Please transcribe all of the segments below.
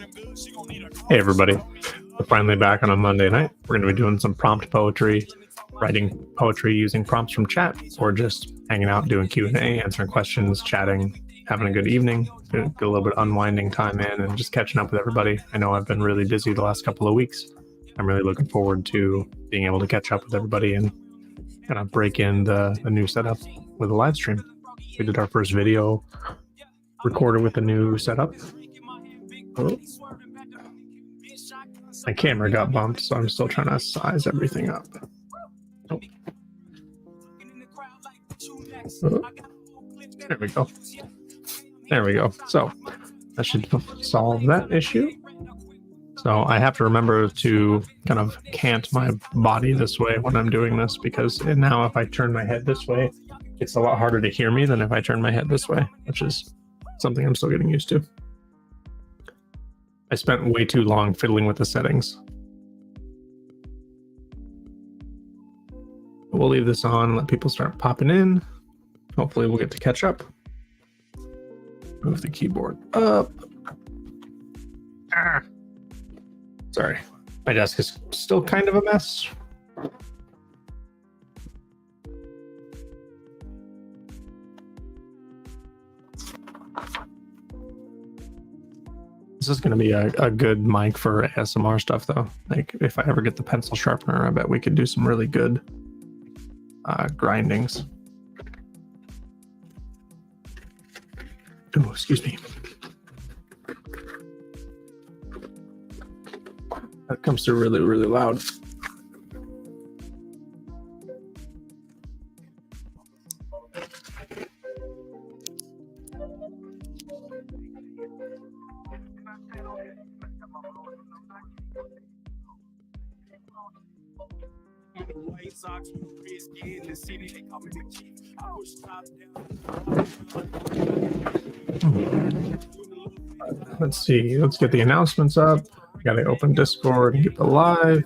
Hey everybody, we're finally back on a Monday night. We're going to be doing some prompt poetry, writing poetry using prompts from chat, or just hanging out, doing Q&A, answering questions, chatting, having a good evening, get a little bit of unwinding time in, and just catching up with everybody. I know I've been really busy the last couple of weeks. I'm really looking forward to being able to catch up with everybody and kind of break in the new setup with a live stream. We did our first video recorded with a new setup. Oh. My camera got bumped, so I'm still trying to size everything up. Oh. Oh. There we go. There we go. So that should solve that issue. So I have to remember to kind of cant my body this way when I'm doing this, because now if I turn my head this way, it's a lot harder to hear me than if I turn my head this way, which is something I'm still getting used to. I spent way too long fiddling with the settings. We'll leave this on, let people start popping in. Hopefully we'll get to catch up. Move the keyboard up. Ah. Sorry, my desk is still kind of a mess. This is going to be a good mic for ASMR stuff, though. Like, if I ever get the pencil sharpener, I bet we could do some really good grindings. Oh, excuse me. That comes through really, really loud. Let's see. Let's get the announcements up. I gotta open Discord and get the live.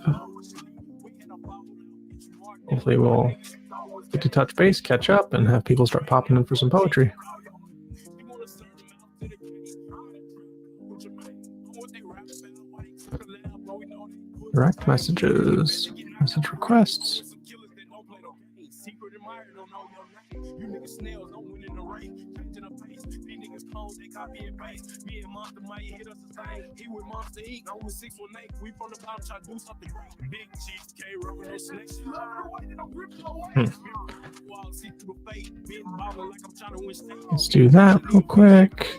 Hopefully we'll get to touch base, catch up, and have people start popping in for some poetry. Direct messages, message requests. Let's do that real quick.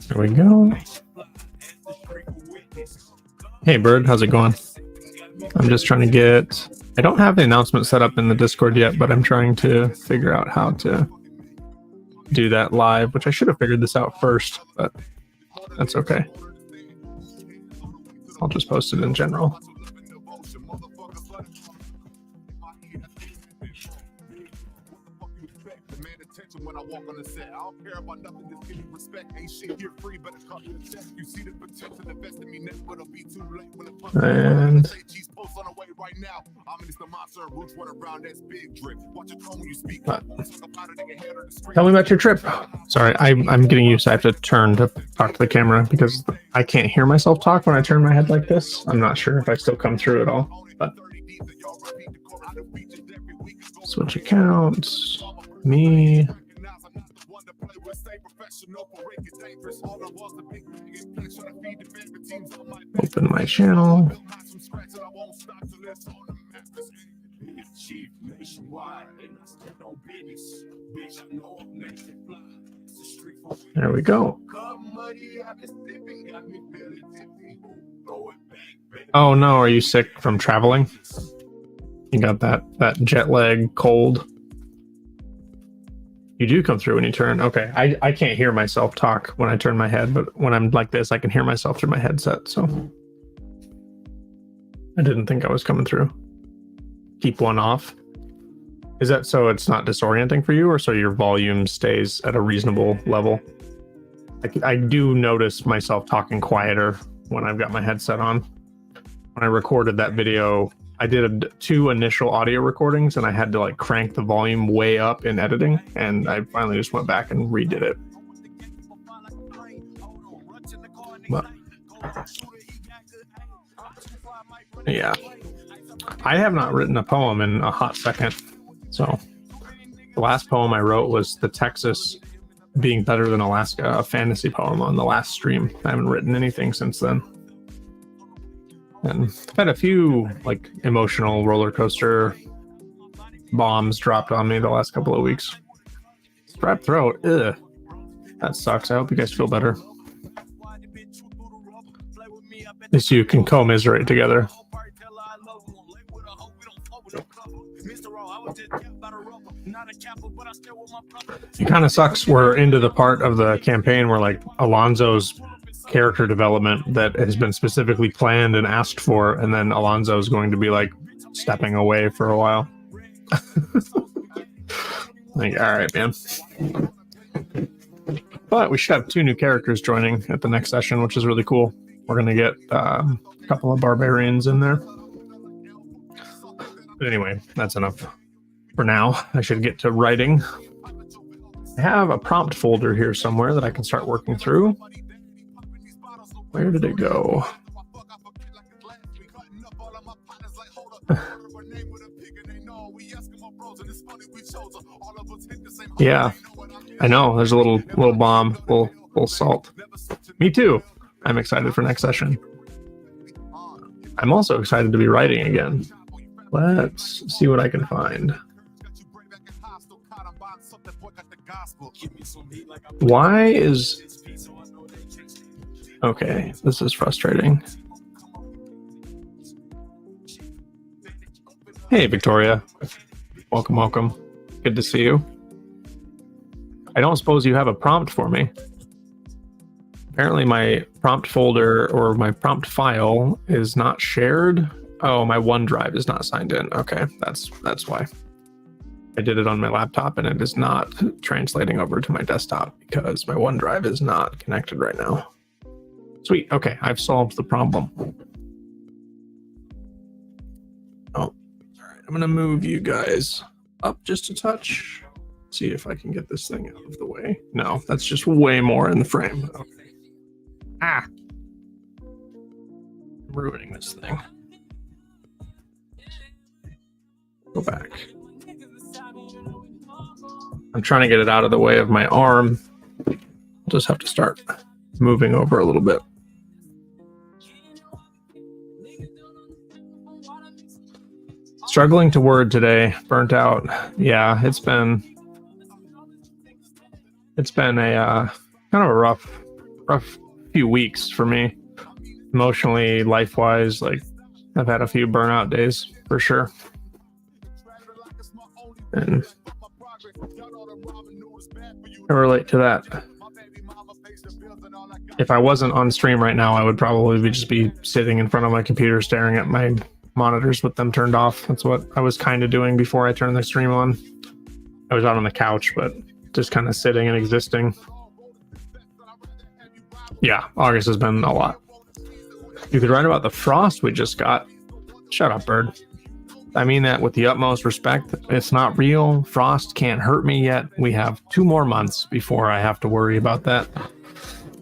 There we go. Hey Bird, how's it going? I'm just trying to get... I don't have the announcement set up in the Discord yet, but I'm trying to figure out how to do that live, which I should have figured this out first, but that's okay. I'll just post it in general. When I walk on the set, I don't care about nothing, just give me respect. Ain't shit here free, better cut me the check. You see the potential, invest in me next, but it'll be too late when it comes to say cheese post on the way right now. I'm in the monster roots run around, that's big drip. Watch your tone when you speak. Tell me about your trip. Sorry, I'm getting used. I have to turn to talk to the camera because I can't hear myself talk when I turn my head like this. I'm not sure if I still come through at all, but switch accounts. Me. Open my channel. There we go. Oh no, are you sick from traveling? You got that jet lag cold? You do come through when you turn. Okay, I can't hear myself talk when I turn my head, but when I'm like this, I can hear myself through my headset, so I didn't think I was coming through. Keep one off. Is that so it's not disorienting for you, or so your volume stays at a reasonable level? I do notice myself talking quieter when I've got my headset on. When I recorded that video I did 2 initial audio recordings, and I had to like crank the volume way up in editing, and I finally just went back and redid it. But yeah, I have not written a poem in a hot second. So the last poem I wrote was the Texas being better than Alaska, a fantasy poem on the last stream. I haven't written anything since then. And I've had a few like emotional roller coaster bombs dropped on me the last couple of weeks. Strep throat, ugh. That sucks. I hope you guys feel better. At least you can commiserate together. It kind of sucks. We're into the part of the campaign where like Alonzo's character development that has been specifically planned and asked for, and then Alonzo is going to be like stepping away for a while. Like, all right, man. But we should have 2 new characters joining at the next session, which is really cool. We're going to get a couple of barbarians in there. But anyway, that's enough for now. I should get to writing. I have a prompt folder here somewhere that I can start working through. Where did it go? Yeah, I know. There's a little bomb, little salt. Me too. I'm excited for next session. I'm also excited to be writing again. Let's see what I can find. Why is... Okay, this is frustrating. Hey, Victoria. Welcome. Good to see you. I don't suppose you have a prompt for me. Apparently my prompt folder or my prompt file is not shared. Oh, my OneDrive is not signed in. Okay, that's why. I did it on my laptop and it is not translating over to my desktop because my OneDrive is not connected right now. Sweet. Okay, I've solved the problem. Oh, all right. I'm gonna move you guys up just a touch. See if I can get this thing out of the way. No, that's just way more in the frame. Okay. Ah, I'm ruining this thing. Go back. I'm trying to get it out of the way of my arm. I'll just have to start moving over a little bit. Struggling to word today. Burnt out. Yeah, it's been a kind of a rough few weeks for me. Emotionally, life-wise, like I've had a few burnout days for sure. And I relate to that. If I wasn't on stream right now, I would probably just be sitting in front of my computer staring at my monitors with them turned off. That's what I was kind of doing before I turned the stream on. I was out on the couch, but just kind of sitting and existing. Yeah, August has been a lot. You could write about the frost we just got. Shut up, bird. I mean that with the utmost respect. It's not real. Frost can't hurt me yet. We have 2 more months before I have to worry about that.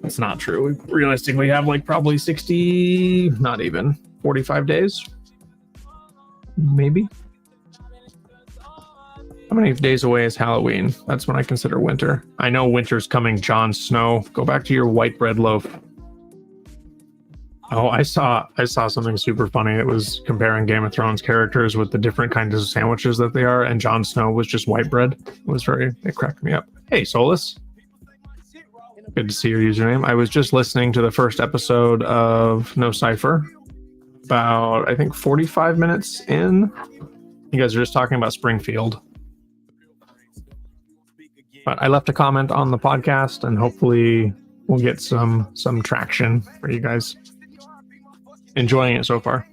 That's not true. We realistically have like probably 60, not even 45 days. Maybe. How many days away is Halloween? That's when I consider winter. I know winter's coming, Jon Snow. Go back to your white bread loaf. Oh, I saw something super funny. It was comparing Game of Thrones characters with the different kinds of sandwiches that they are, and Jon Snow was just white bread. It cracked me up. Hey, Solus. Good to see your username. I was just listening to the first episode of No Cipher. About, I think, 45 minutes in. You guys are just talking about Springfield. But I left a comment on the podcast, and hopefully we'll get some traction for you guys. Enjoying it so far.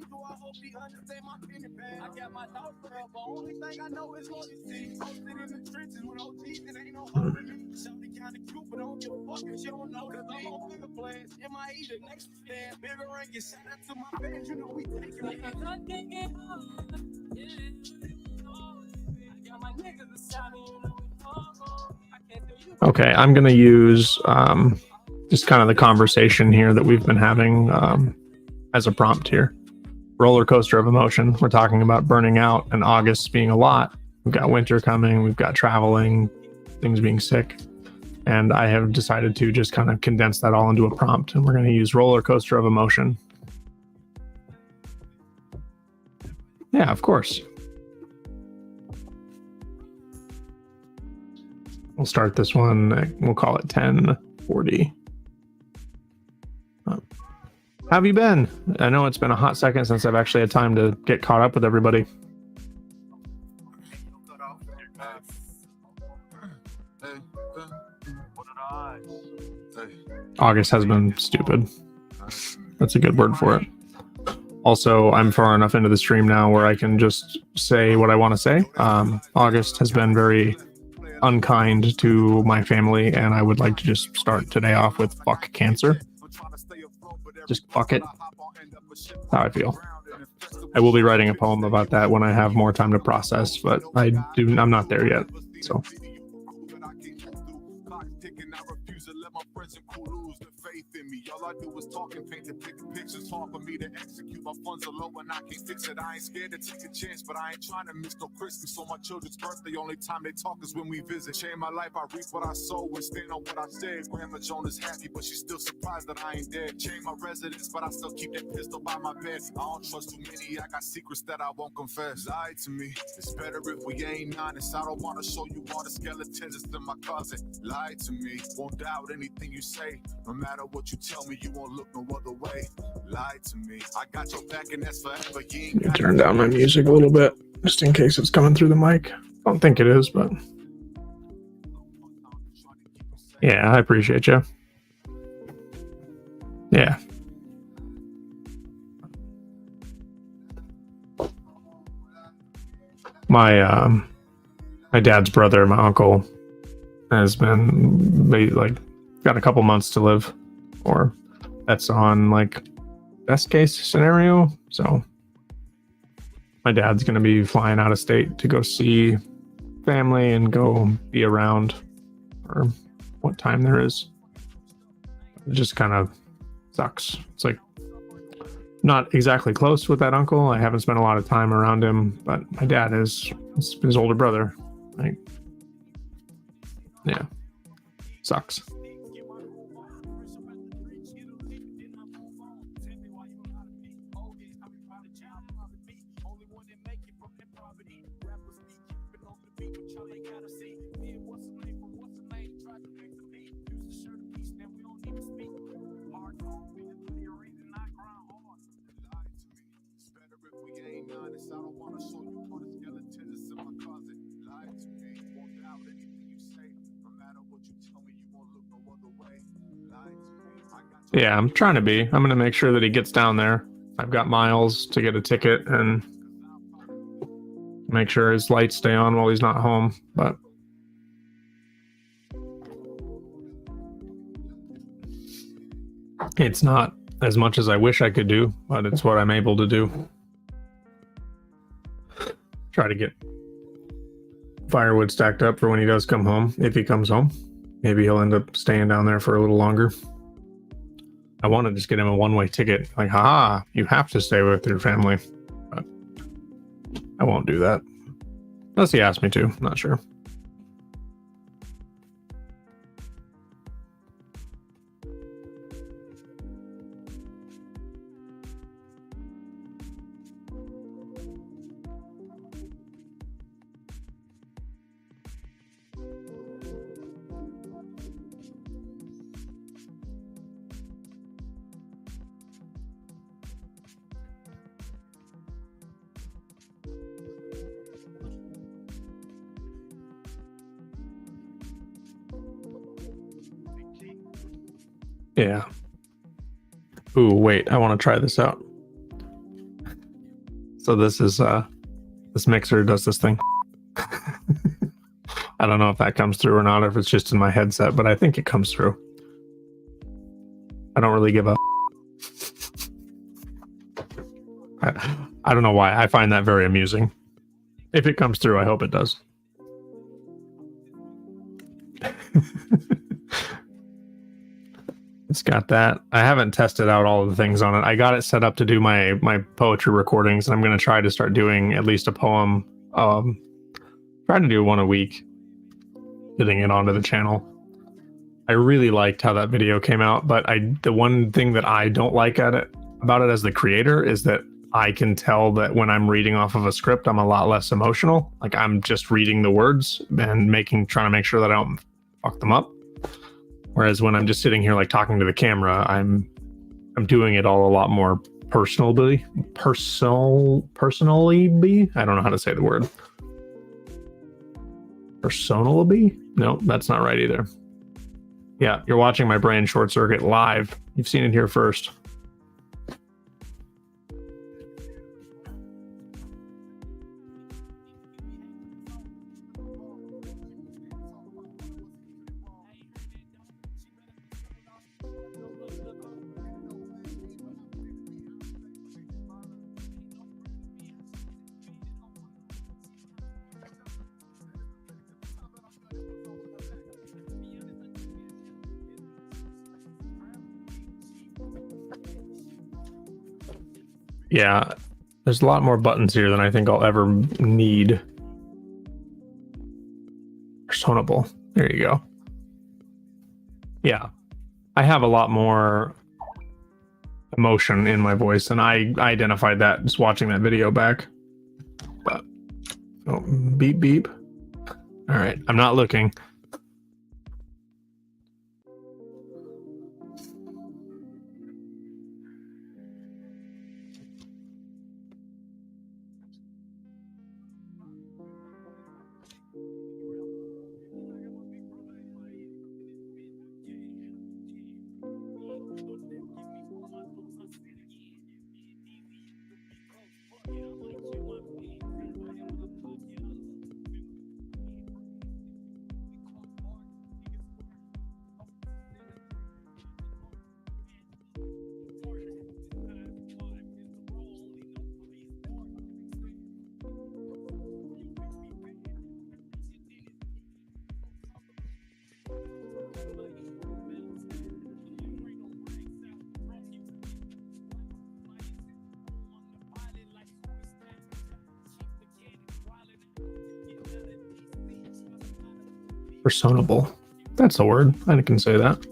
Okay, I'm going to use just kind of the conversation here that we've been having as a prompt here. Roller coaster of emotion. We're talking about burning out and August being a lot. We've got winter coming. We've got traveling, things being sick. And I have decided to just kind of condense that all into a prompt. And we're going to use roller coaster of emotion. Yeah, of course. We'll start this one. We'll call it 1040. How have you been? I know it's been a hot second since I've actually had time to get caught up with everybody. August has been stupid. That's a good word for it. Also, I'm far enough into the stream now where I can just say what I want to say. August has been very unkind to my family, and I would like to just start today off with fuck cancer. Just fuck it. That's how I feel. I will be writing a poem about that when I have more time to process, but I'm not there yet. So all I do is talk and paint the pictures. Hard for me to execute. My funds are low and I can't fix it. I ain't scared to take a chance, but I ain't trying to miss no Christmas. So my children's birthday, only time they talk is when we visit. Change my life, I reap what I sow and stand on what I said. Grandma Joan is happy, but she's still surprised that I ain't dead. Change my residence, but I still keep that pistol by my bed. I don't trust too many, I got secrets that I won't confess. Lie to me, it's better if we ain't honest. I don't want to show you all the skeletons, it's in my closet. Lie to me, won't doubt anything you say. No matter what you tell me, you won't look no other way. Lie to me, I got your back and that's forever. You ain't got turn down my music a little bit, just in case it's coming through the mic. I don't think it is, but yeah, I appreciate you. Yeah. My dad's brother, my uncle, has been got a couple months to live, or that's on like best case scenario. So my dad's going to be flying out of state to go see family and go be around for what time there is. It just kind of sucks. It's like not exactly close with that uncle. I haven't spent a lot of time around him, but my dad is his older brother. Like, yeah, sucks. I don't want to show you all the skeletons in my closet. Lie to me, won't doubt anything you say. No matter what you tell me, you won't look no other way. Lie to me, I got you. Yeah, I'm trying to be. I'm going to make sure that he gets down there. I've got miles to get a ticket and make sure his lights stay on while he's not home. But it's not as much as I wish I could do, but it's what I'm able to do. Try to get firewood stacked up for when he does come home. If he comes home, maybe he'll end up staying down there for a little longer. I want to just get him a one-way ticket. Like, haha, you have to stay with your family. But I won't do that. Unless he asks me to. Not sure. Yeah. Ooh, wait, I want to try this out. So this is this mixer does this thing. I don't know if that comes through or not, or if it's just in my headset, but I think it comes through. I don't really give a I don't know why. I find that very amusing. If it comes through, I hope it does. It's got that. I haven't tested out all of the things on it. I got it set up to do my poetry recordings, and I'm going to try to start doing at least a poem. Trying to do one a week, getting it onto the channel. I really liked how that video came out, but the one thing that I don't like about it as the creator is that I can tell that when I'm reading off of a script, I'm a lot less emotional. Like I'm just reading the words and trying to make sure that I don't fuck them up. Whereas when I'm just sitting here like talking to the camera, I'm doing it all a lot more personally. I don't know how to say the word. Personally? No, that's not right either. Yeah, you're watching my brain short circuit live. You've seen it here first. Yeah, there's a lot more buttons here than I think I'll ever need. Personable. There you go. Yeah, I have a lot more emotion in my voice, and I identified that just watching that video back. But oh, beep beep. All right, I'm not looking. Personable. That's a word. I can say that.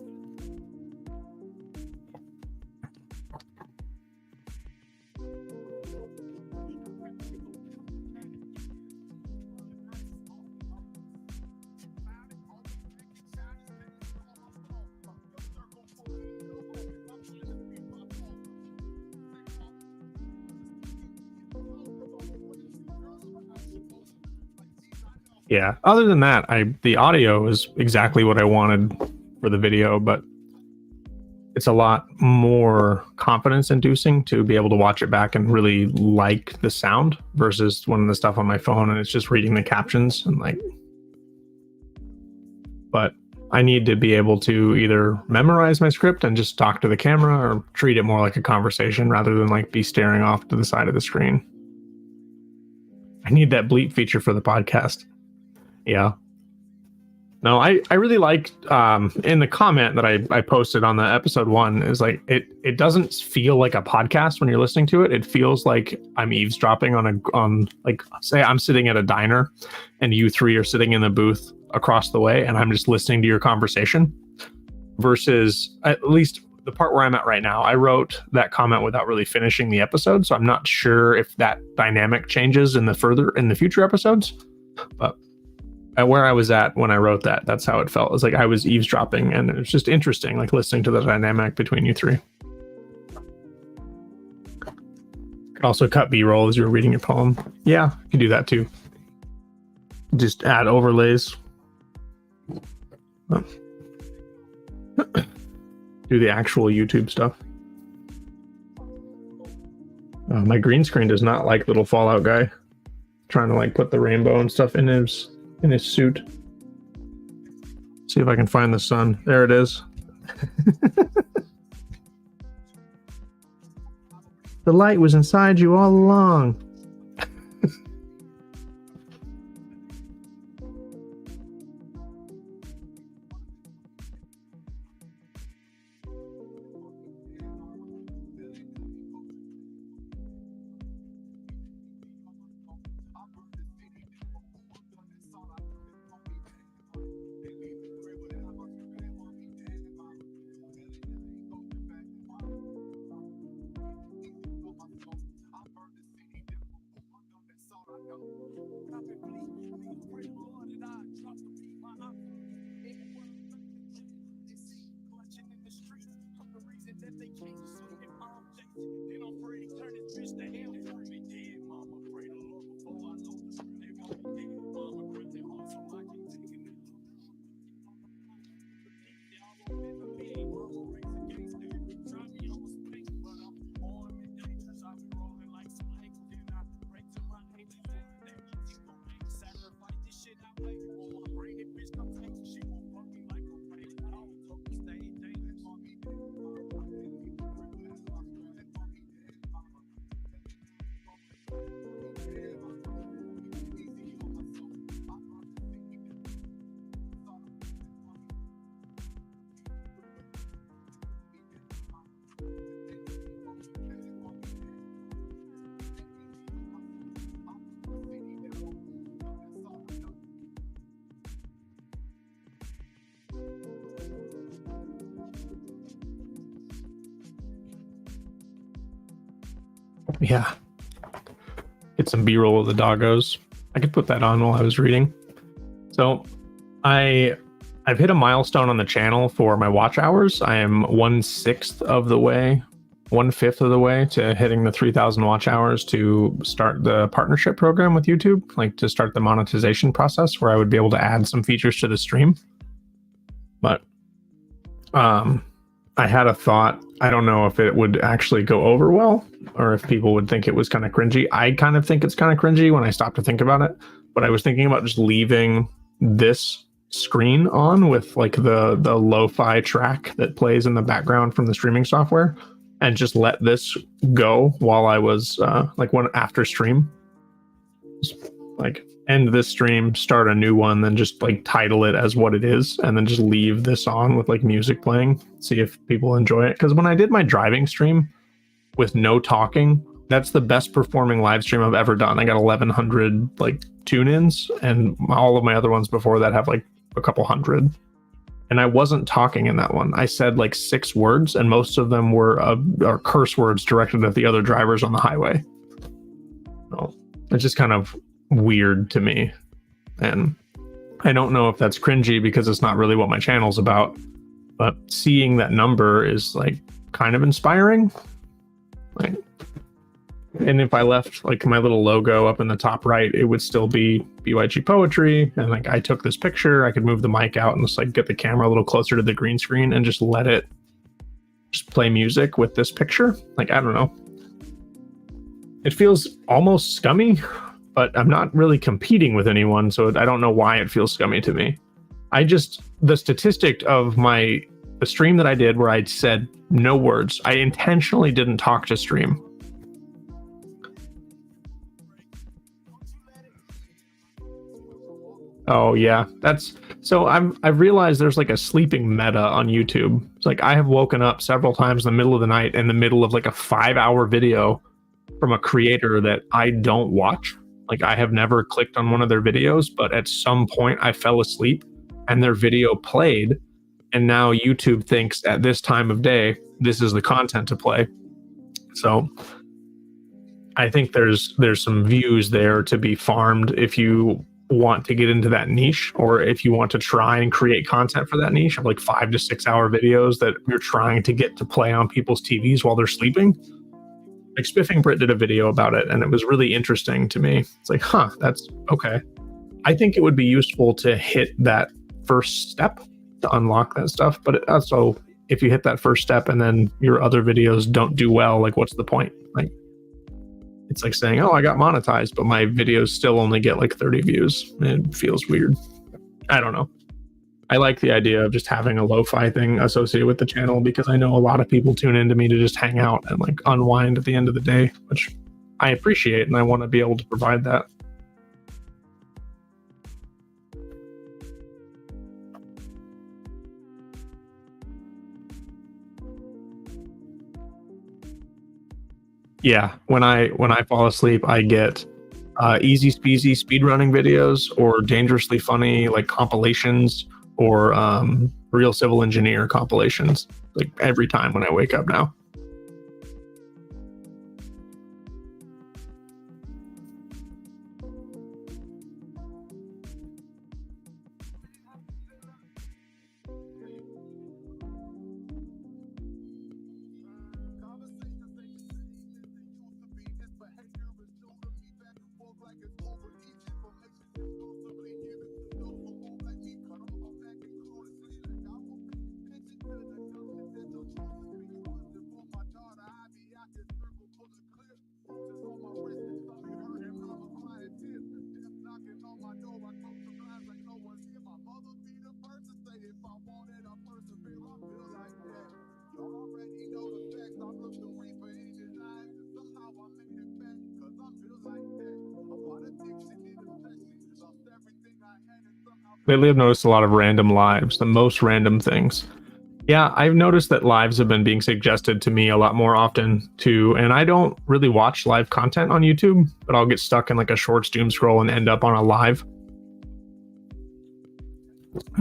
Yeah. Other than that, the audio is exactly what I wanted for the video, but it's a lot more confidence inducing to be able to watch it back and really like the sound versus one of the stuff on my phone and it's just reading the captions and like. But I need to be able to either memorize my script and just talk to the camera or treat it more like a conversation rather than like be staring off to the side of the screen. I need that bleep feature for the podcast. Yeah. No, I really liked in the comment that I posted on the episode 1 is like it doesn't feel like a podcast when you're listening to it. It feels like I'm eavesdropping on like say I'm sitting at a diner and you three are sitting in the booth across the way and I'm just listening to your conversation versus at least the part where I'm at right now. I wrote that comment without really finishing the episode, so I'm not sure if that dynamic changes in the future episodes, but at where I was at when I wrote that, that's how it felt. It's like I was eavesdropping and it was just interesting, like listening to the dynamic between you three. Could also cut B-roll as you were reading your poem. Yeah, you can do that too. Just add overlays. Do the actual YouTube stuff. My green screen does not like little Fallout guy. Trying to like put the rainbow and stuff in his suit. See if I can find the sun. There it is. The light was inside you all along. Yeah. Get some B-roll of the doggos. I could put that on while I was reading. So I've hit a milestone on the channel for my watch hours. I am 1/5 of the way to hitting the 3,000 watch hours to start the partnership program with YouTube, like to start the monetization process where I would be able to add some features to the stream. But I had a thought. I don't know if it would actually go over well or if people would think it was kind of cringy. I kind of think it's kind of cringy when I stop to think about it. But I was thinking about just leaving this screen on with like the lo-fi track that plays in the background from the streaming software and just let this go while I was after stream. Just, like end this stream, start a new one, then just like title it as what it is, and then just leave this on with like music playing, see if people enjoy it. Because when I did my driving stream with no talking, that's the best performing live stream I've ever done. I got 1,100 like tune-ins, and all of my other ones before that have like a couple hundred. And I wasn't talking in that one. I said like 6 words, and most of them were curse words directed at the other drivers on the highway. So it's just kind of weird to me, and I don't know if that's cringy because it's not really what my channel's about, but seeing that number is like kind of inspiring. Like, and if I left like my little logo up in the top right, it would still be BYG Poetry, and like I took this picture, I could move the mic out and just like get the camera a little closer to the green screen and just let it just play music with this picture. Like, I don't know, it feels almost scummy, but I'm not really competing with anyone, so I don't know why it feels scummy to me. The statistic of the stream that I did where I said no words, I intentionally didn't talk to stream. Oh yeah, so I've realized there's like a sleeping meta on YouTube. It's like I have woken up several times in the middle of the night in the middle of like a 5-hour video from a creator that I don't watch. Like, I have never clicked on one of their videos, but at some point I fell asleep and their video played, and now YouTube thinks at this time of day this is the content to play. So I think there's some views there to be farmed if you want to get into that niche, or if you want to try and create content for that niche of like 5 to 6 hour videos that you're trying to get to play on people's TVs while they're sleeping. Like Spiffing Brit did a video about it, and it was really interesting to me. It's like, that's okay. I think it would be useful to hit that first step to unlock that stuff, but also if you hit that first step and then your other videos don't do well, like what's the point? Like, it's like saying, oh, I got monetized, but my videos still only get like 30 views. It feels weird. I don't know. I like the idea of just having a lo-fi thing associated with the channel because I know a lot of people tune into me to just hang out and like unwind at the end of the day, which I appreciate, and I want to be able to provide that. Yeah, when I fall asleep, I get easy speasy speedrunning videos or dangerously funny like compilations or real civil engineer compilations like every time when I wake up now. Lately, I've noticed a lot of random lives, the most random things. Yeah, I've noticed that lives have been being suggested to me a lot more often too, and I don't really watch live content on YouTube, but I'll get stuck in like a shorts doom scroll and end up on a live.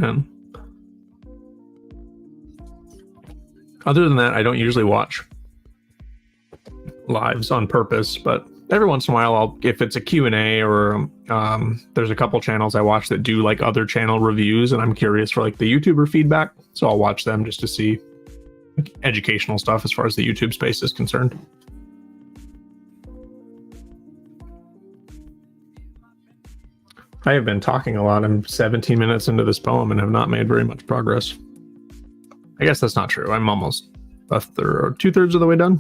And other than that, I don't usually watch lives on purpose, but every once in a while, if it's a Q&A or there's a couple channels I watch that do like other channel reviews, and I'm curious for like the YouTuber feedback, so I'll watch them just to see like, educational stuff as far as the YouTube space is concerned. I have been talking a lot. I'm 17 minutes into this poem and have not made very much progress. I guess that's not true. I'm almost a third or 2/3 of the way done.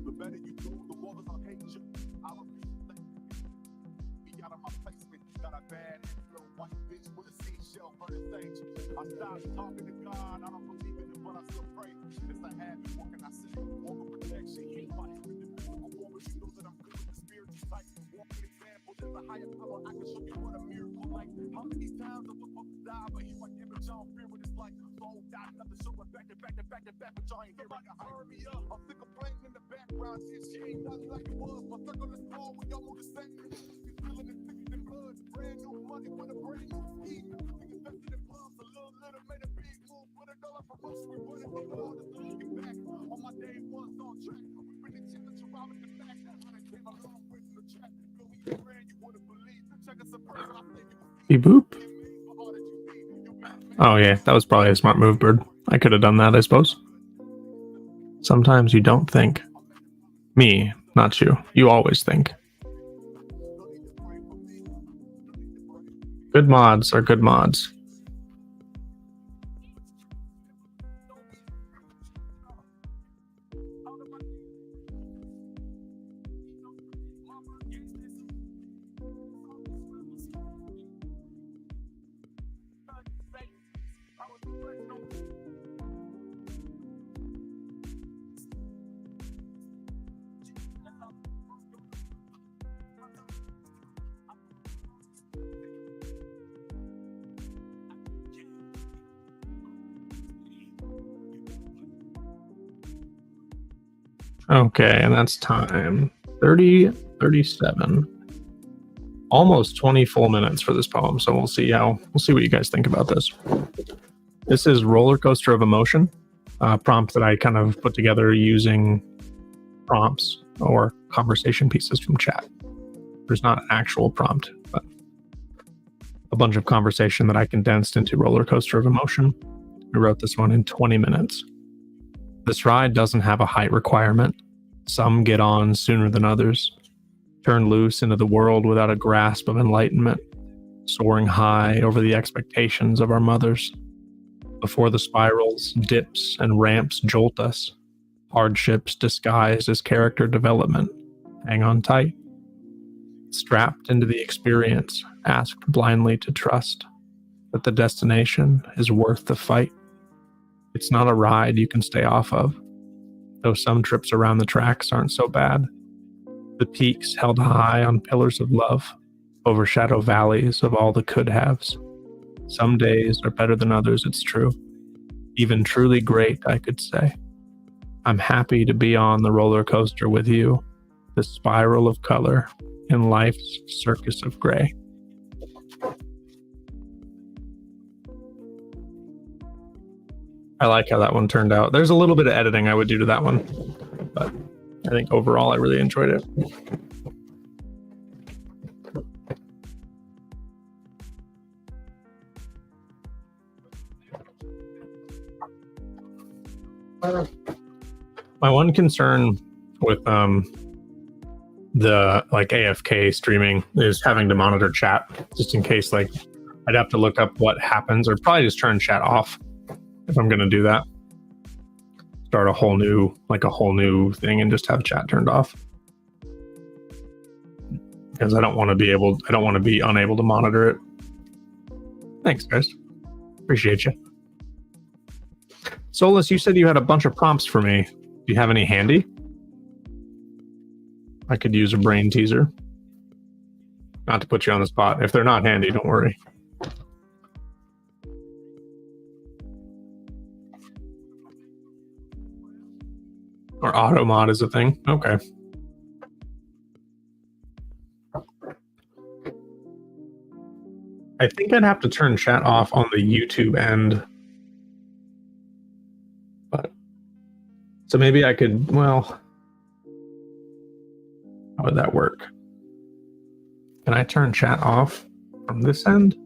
The better you do, the more I'll hate you. I will be out of my placement. Got a bad little white bitch with a seashell for the stage. I stopped talking to God. I don't believe in it, but I still pray. It's a habit. What can I say? Walk of protection. Keep fighting with the physical war, but you know that I'm good with the spiritual type. Walk an example. There's a higher power. I can show you what a miracle like. How many times I was supposed to die, but here I am and y'all fear what it's like. Soul died, nothing show it back to back to back to back, but y'all ain't here. I can hire me up. I'm sick of playing in the background. Shit ain't nothing like it was. My circle is small. We all move the same. You're feeling it thicker than blood. Brand new money with a brand new scheme. Invested in plums. A little made a big move. Put a dollar for most. We put it in all the looking back. On my day one's on track. We've been in challenge around with the max. I done came a long way from the track. Go eat brand you wouldn't believe. Check us a person. I think it was Beep boop. Oh yeah, that was probably a smart move, Bird. I could have done that, I suppose. Sometimes you don't think. Me, not you. You always think. Good mods are good mods. Okay, and that's time 30:37. Almost 20 full minutes for this poem, so we'll see what you guys think about this. This is Roller Coaster of Emotion, a prompt that I kind of put together using prompts or conversation pieces from chat. There's not an actual prompt, but a bunch of conversation that I condensed into Roller Coaster of Emotion. I wrote this one in 20 minutes. This ride doesn't have a height requirement. Some get on sooner than others, turn loose into the world without a grasp of enlightenment, soaring high over the expectations of our mothers. Before the spirals, dips, and ramps jolt us, hardships disguised as character development. Hang on tight. Strapped into the experience, asked blindly to trust that the destination is worth the fight. It's not a ride you can stay off of, though some trips around the tracks aren't so bad. The peaks held high on pillars of love overshadow valleys of all the could-haves. Some days are better than others, it's true. Even truly great, I could say. I'm happy to be on the roller coaster with you, the spiral of color in life's circus of gray. I like how that one turned out. There's a little bit of editing I would do to that one, but I think overall I really enjoyed it. My one concern with the AFK streaming is having to monitor chat, just in case I'd have to look up what happens, or probably just turn chat off if I'm going to do that. Start a whole new thing and just have chat turned off, because I don't want to be unable to monitor it. Thanks, guys. Appreciate you. Solus, you said you had a bunch of prompts for me. Do you have any handy? I could use a brain teaser. Not to put you on the spot. If they're not handy, don't worry. Or auto mod is a thing. Okay. I think I'd have to turn chat off on the YouTube end. But so maybe I could, how would that work? Can I turn chat off from this end?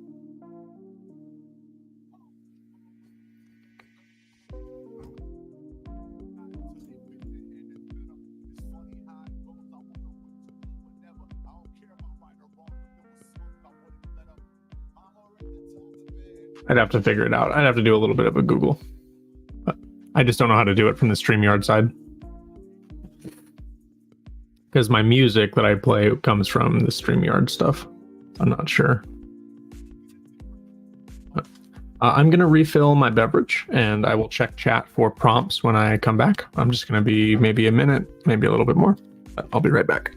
I'd have to figure it out. I'd have to do a little bit of a Google. But I just don't know how to do it from the StreamYard side. Because my music that I play comes from the StreamYard stuff. I'm not sure. But, I'm going to refill my beverage, and I will check chat for prompts when I come back. I'm just going to be maybe a minute, maybe a little bit more. But I'll be right back.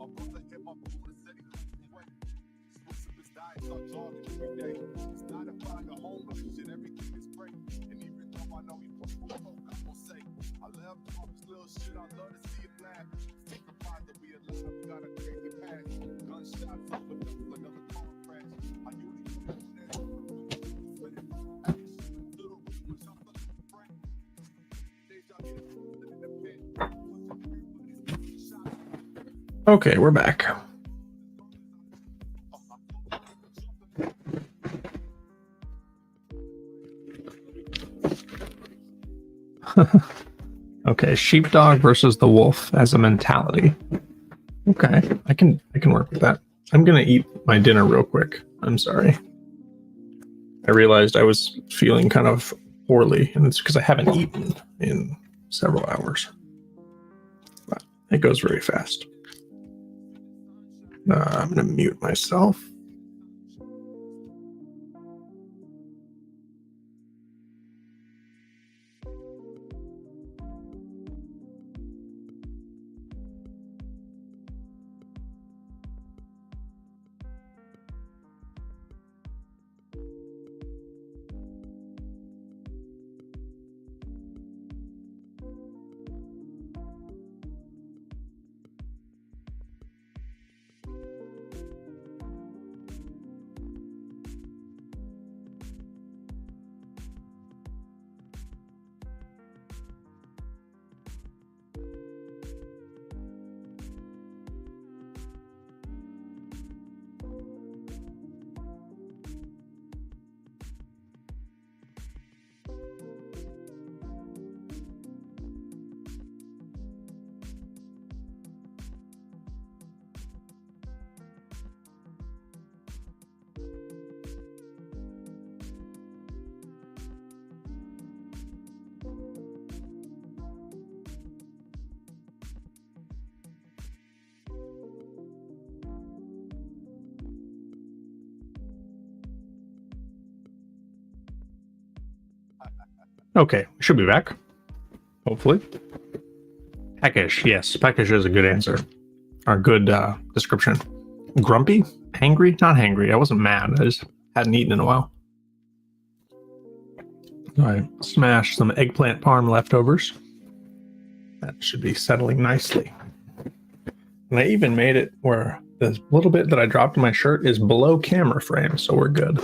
My brother hit my phone and said he couldn't wait. Switch up his diet, start jogging every day. It's not to find a home, but shit, everything is great. And even though I know he put full smoke, I'm gonna say, I love all this little shit, I love to see it laugh. Think about to be alive, got a crazy past. Gunshots, overdose, another car crash. I usually do that. Little which I'm such a friend. Deja vu, in the pit. Okay, we're back. Okay, sheepdog versus the wolf as a mentality. Okay, I can work with that. I'm gonna eat my dinner real quick. I'm sorry. I realized I was feeling kind of poorly, and it's because I haven't eaten in several hours. But it goes very fast. I'm gonna mute myself. Okay, we should be back. Hopefully. Peckish, yes, peckish is a good answer. Or good description. Grumpy? Hangry? Not hangry. I wasn't mad. I just hadn't eaten in a while. I smashed some eggplant parm leftovers. That should be settling nicely. And I even made it where the little bit that I dropped in my shirt is below camera frame, so we're good.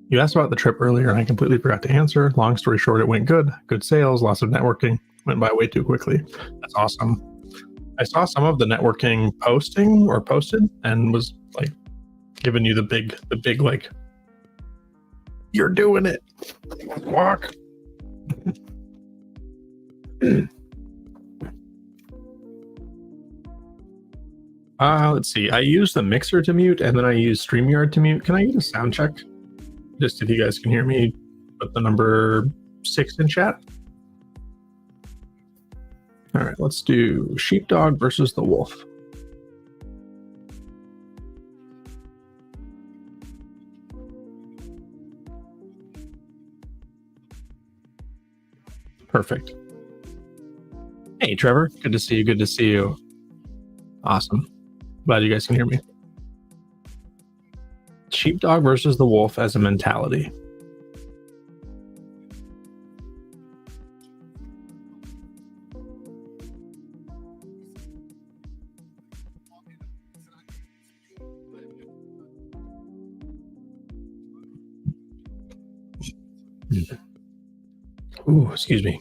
You asked about the trip earlier, and I completely forgot to answer. Long story short, it went good. Good sales, lots of networking. Went by way too quickly. That's awesome. I saw some of the networking posted and was like giving you the big like, you're doing it. Walk. Let's see. I use the mixer to mute, and then I use StreamYard to mute. Can I get a sound check? Just if you guys can hear me, put the number 6 in chat. All right, let's do sheepdog versus the wolf. Perfect. Hey, Trevor. Good to see you. Good to see you. Awesome. Glad you guys can hear me. Sheepdog versus the wolf as a mentality. Ooh, excuse me.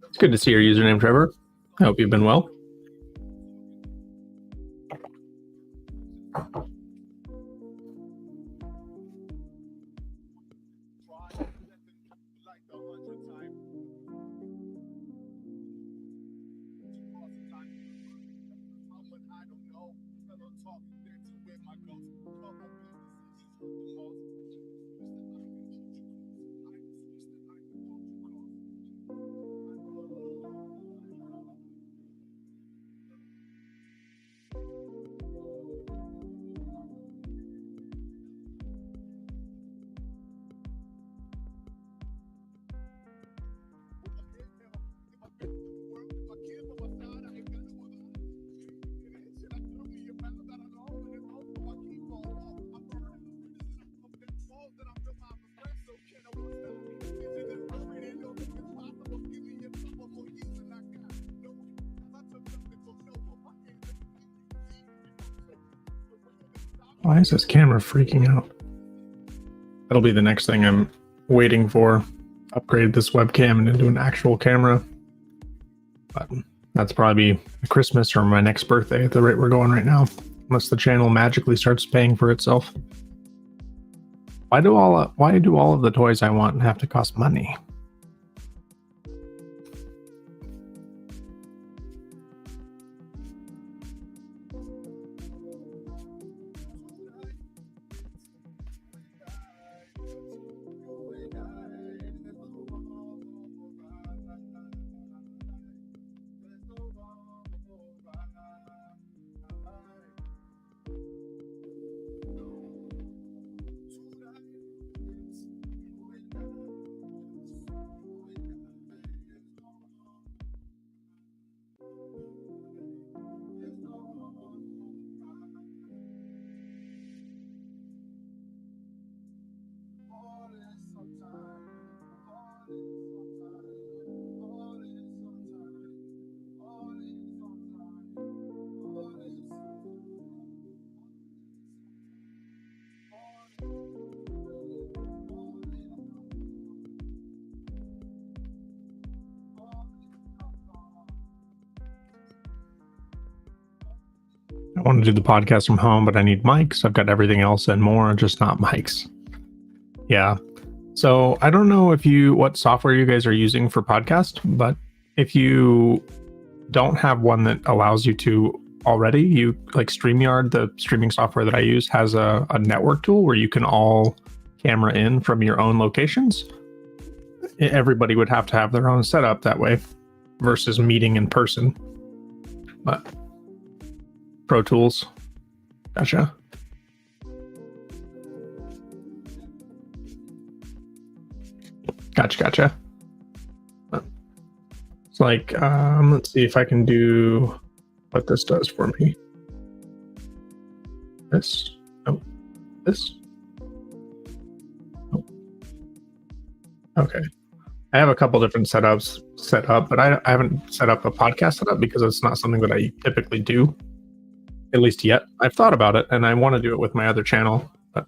It's good to see your username, Trevor. I hope you've been well. Why is this camera freaking out? That'll be the next thing I'm waiting for. Upgrade this webcam into an actual camera. But that's probably Christmas or my next birthday at the rate we're going right now. Unless the channel magically starts paying for itself. Why do all of the toys I want have to cost money? I want to do the podcast from home, but I need mics. I've got everything else and more, just not mics. Yeah. So I don't know what software you guys are using for podcast, but if you don't have one that allows you to already, you like StreamYard, the streaming software that I use, has a network tool where you can all camera in from your own locations. Everybody would have to have their own setup that way versus meeting in person. But Pro Tools. Gotcha. Gotcha. It's like, let's see if I can do what this does for me. This. Oh, this. Oh. Okay. I have a couple different setups set up, but I haven't set up a podcast setup because it's not something that I typically do. At least yet. I've thought about it and I want to do it with my other channel, but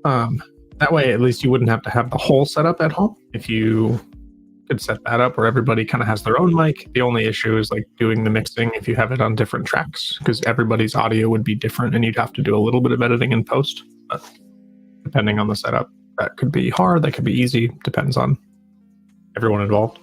that way at least you wouldn't have to have the whole setup at home. If you could set that up where everybody kind of has their own mic. The only issue is like doing the mixing if you have it on different tracks, because everybody's audio would be different and you'd have to do a little bit of editing in post. But depending on the setup, that could be hard, that could be easy, depends on everyone involved.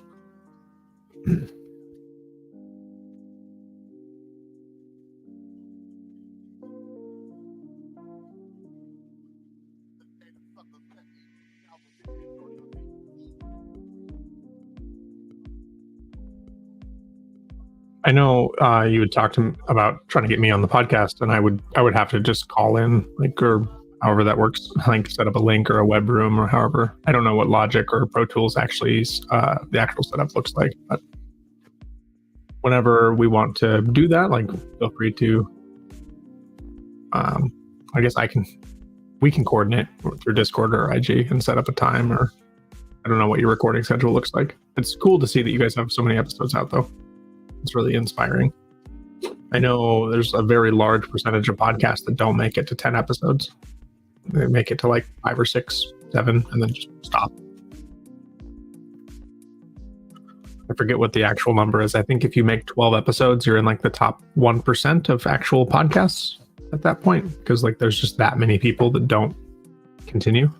I know you would talk to him about trying to get me on the podcast, and I would have to just call in, like, or however that works, like set up a link or a web room or however. I don't know what Logic or Pro Tools actually the actual setup looks like, but whenever we want to do that, like, feel free to. I guess we can coordinate through Discord or IG and set up a time, or I don't know what your recording schedule looks like. It's cool to see that you guys have so many episodes out, though. It's really inspiring. I know there's a very large percentage of podcasts that don't make it to 10 episodes. They make it to like 5 or 6, 7, and then just stop. I forget what the actual number is. I think if you make 12 episodes, you're in like the top 1% of actual podcasts at that point, because like there's just that many people that don't continue.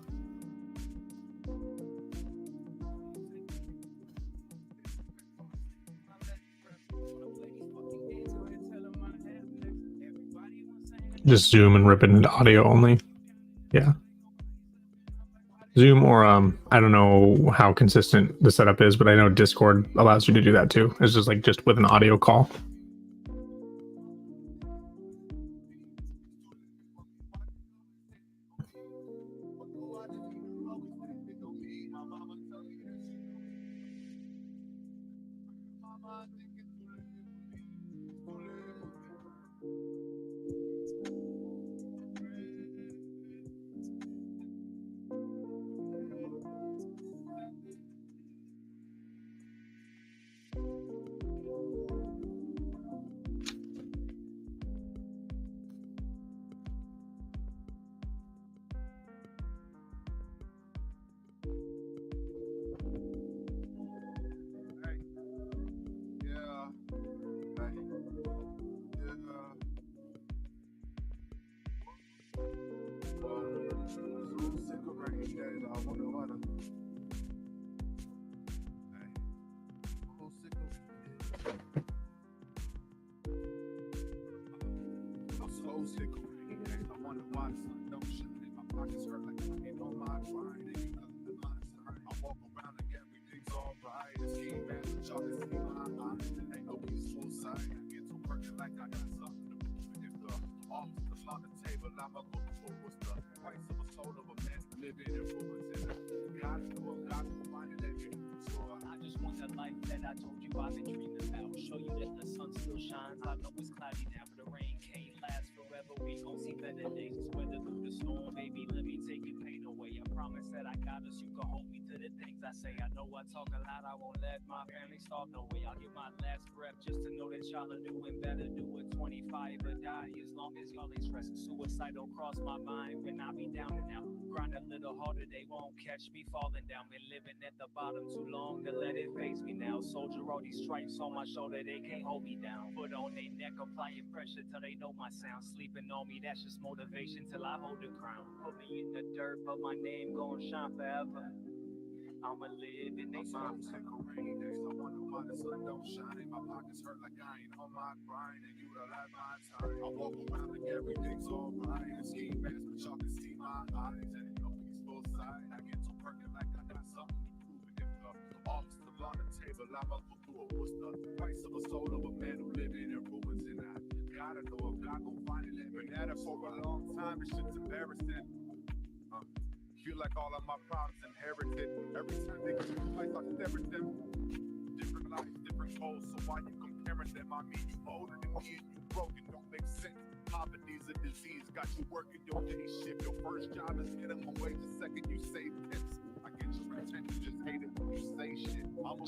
Just Zoom and rip it into audio only. Yeah. Zoom or I don't know how consistent the setup is, but I know Discord allows you to do that too. It's just like just with an audio call.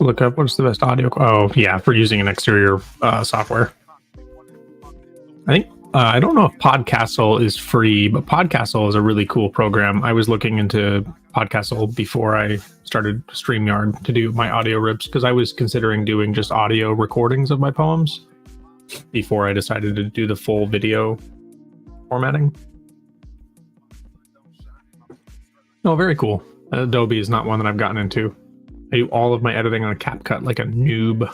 Look up what's the best audio. Oh yeah, for using an exterior software. I think I don't know if Podcastle is free, but Podcastle is a really cool program. I was looking into Podcastle before I started StreamYard to do my audio rips because I was considering doing just audio recordings of my poems before I decided to do the full video formatting. Oh, very cool. Adobe is not one that I've gotten into. I do all of my editing on CapCut like a noob.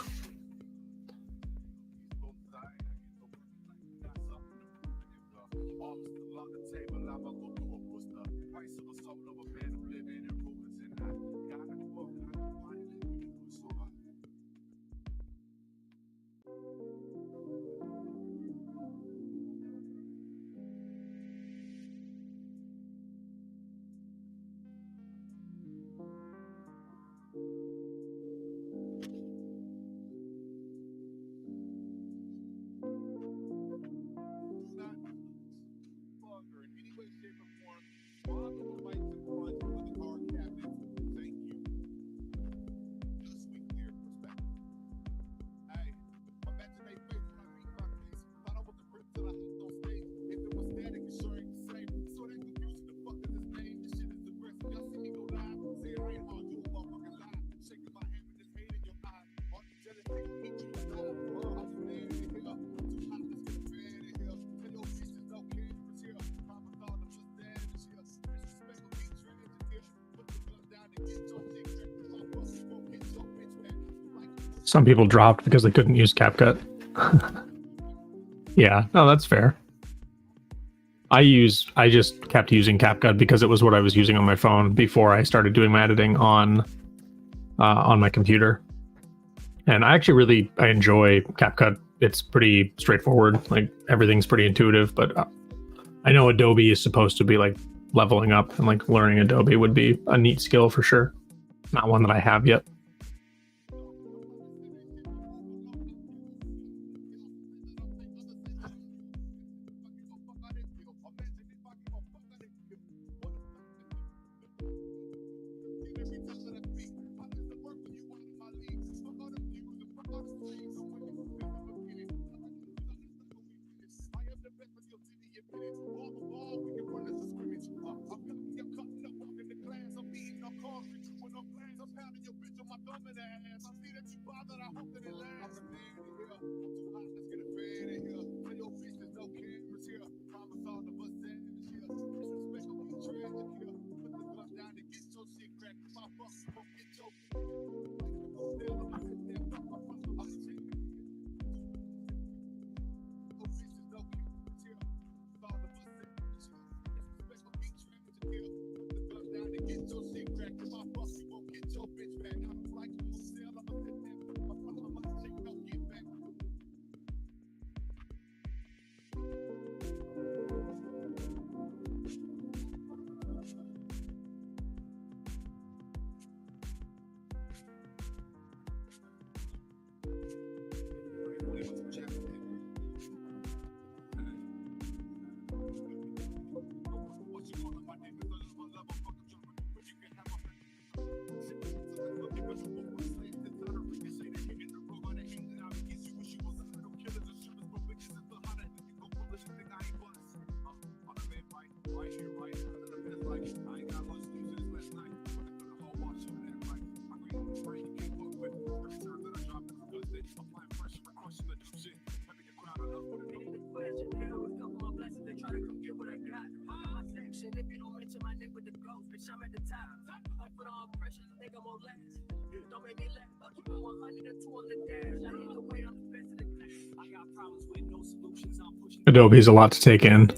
Some people dropped because they couldn't use CapCut. Yeah, no, that's fair. I just kept using CapCut because it was what I was using on my phone before I started doing my editing on my computer. And I actually I enjoy CapCut. It's pretty straightforward. Like everything's pretty intuitive, but I know Adobe is supposed to be like leveling up, and like learning Adobe would be a neat skill for sure. Not one that I have yet. Adobe's a lot to take in.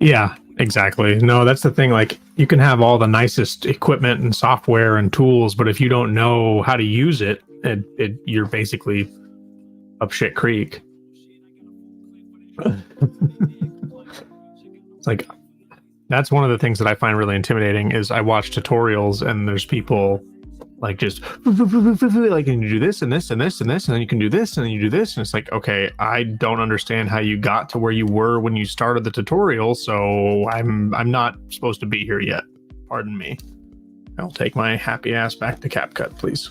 Yeah, exactly. No, that's the thing. Like, you can have all the nicest equipment and software and tools, but if you don't know how to use it, you're basically up shit creek. It's like, that's one of the things that I find really intimidating is I watch tutorials and there's people like just like, and you do this and this and this and this, and then you can do this and then you do this, and it's like, okay, I don't understand how you got to where you were when you started the tutorial, so I'm not supposed to be here yet. Pardon me. I'll take my happy ass back to CapCut, please.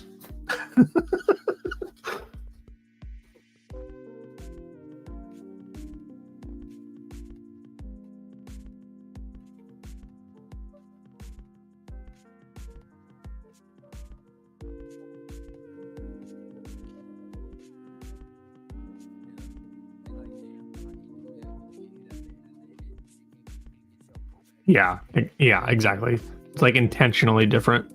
Yeah, exactly. It's like intentionally different.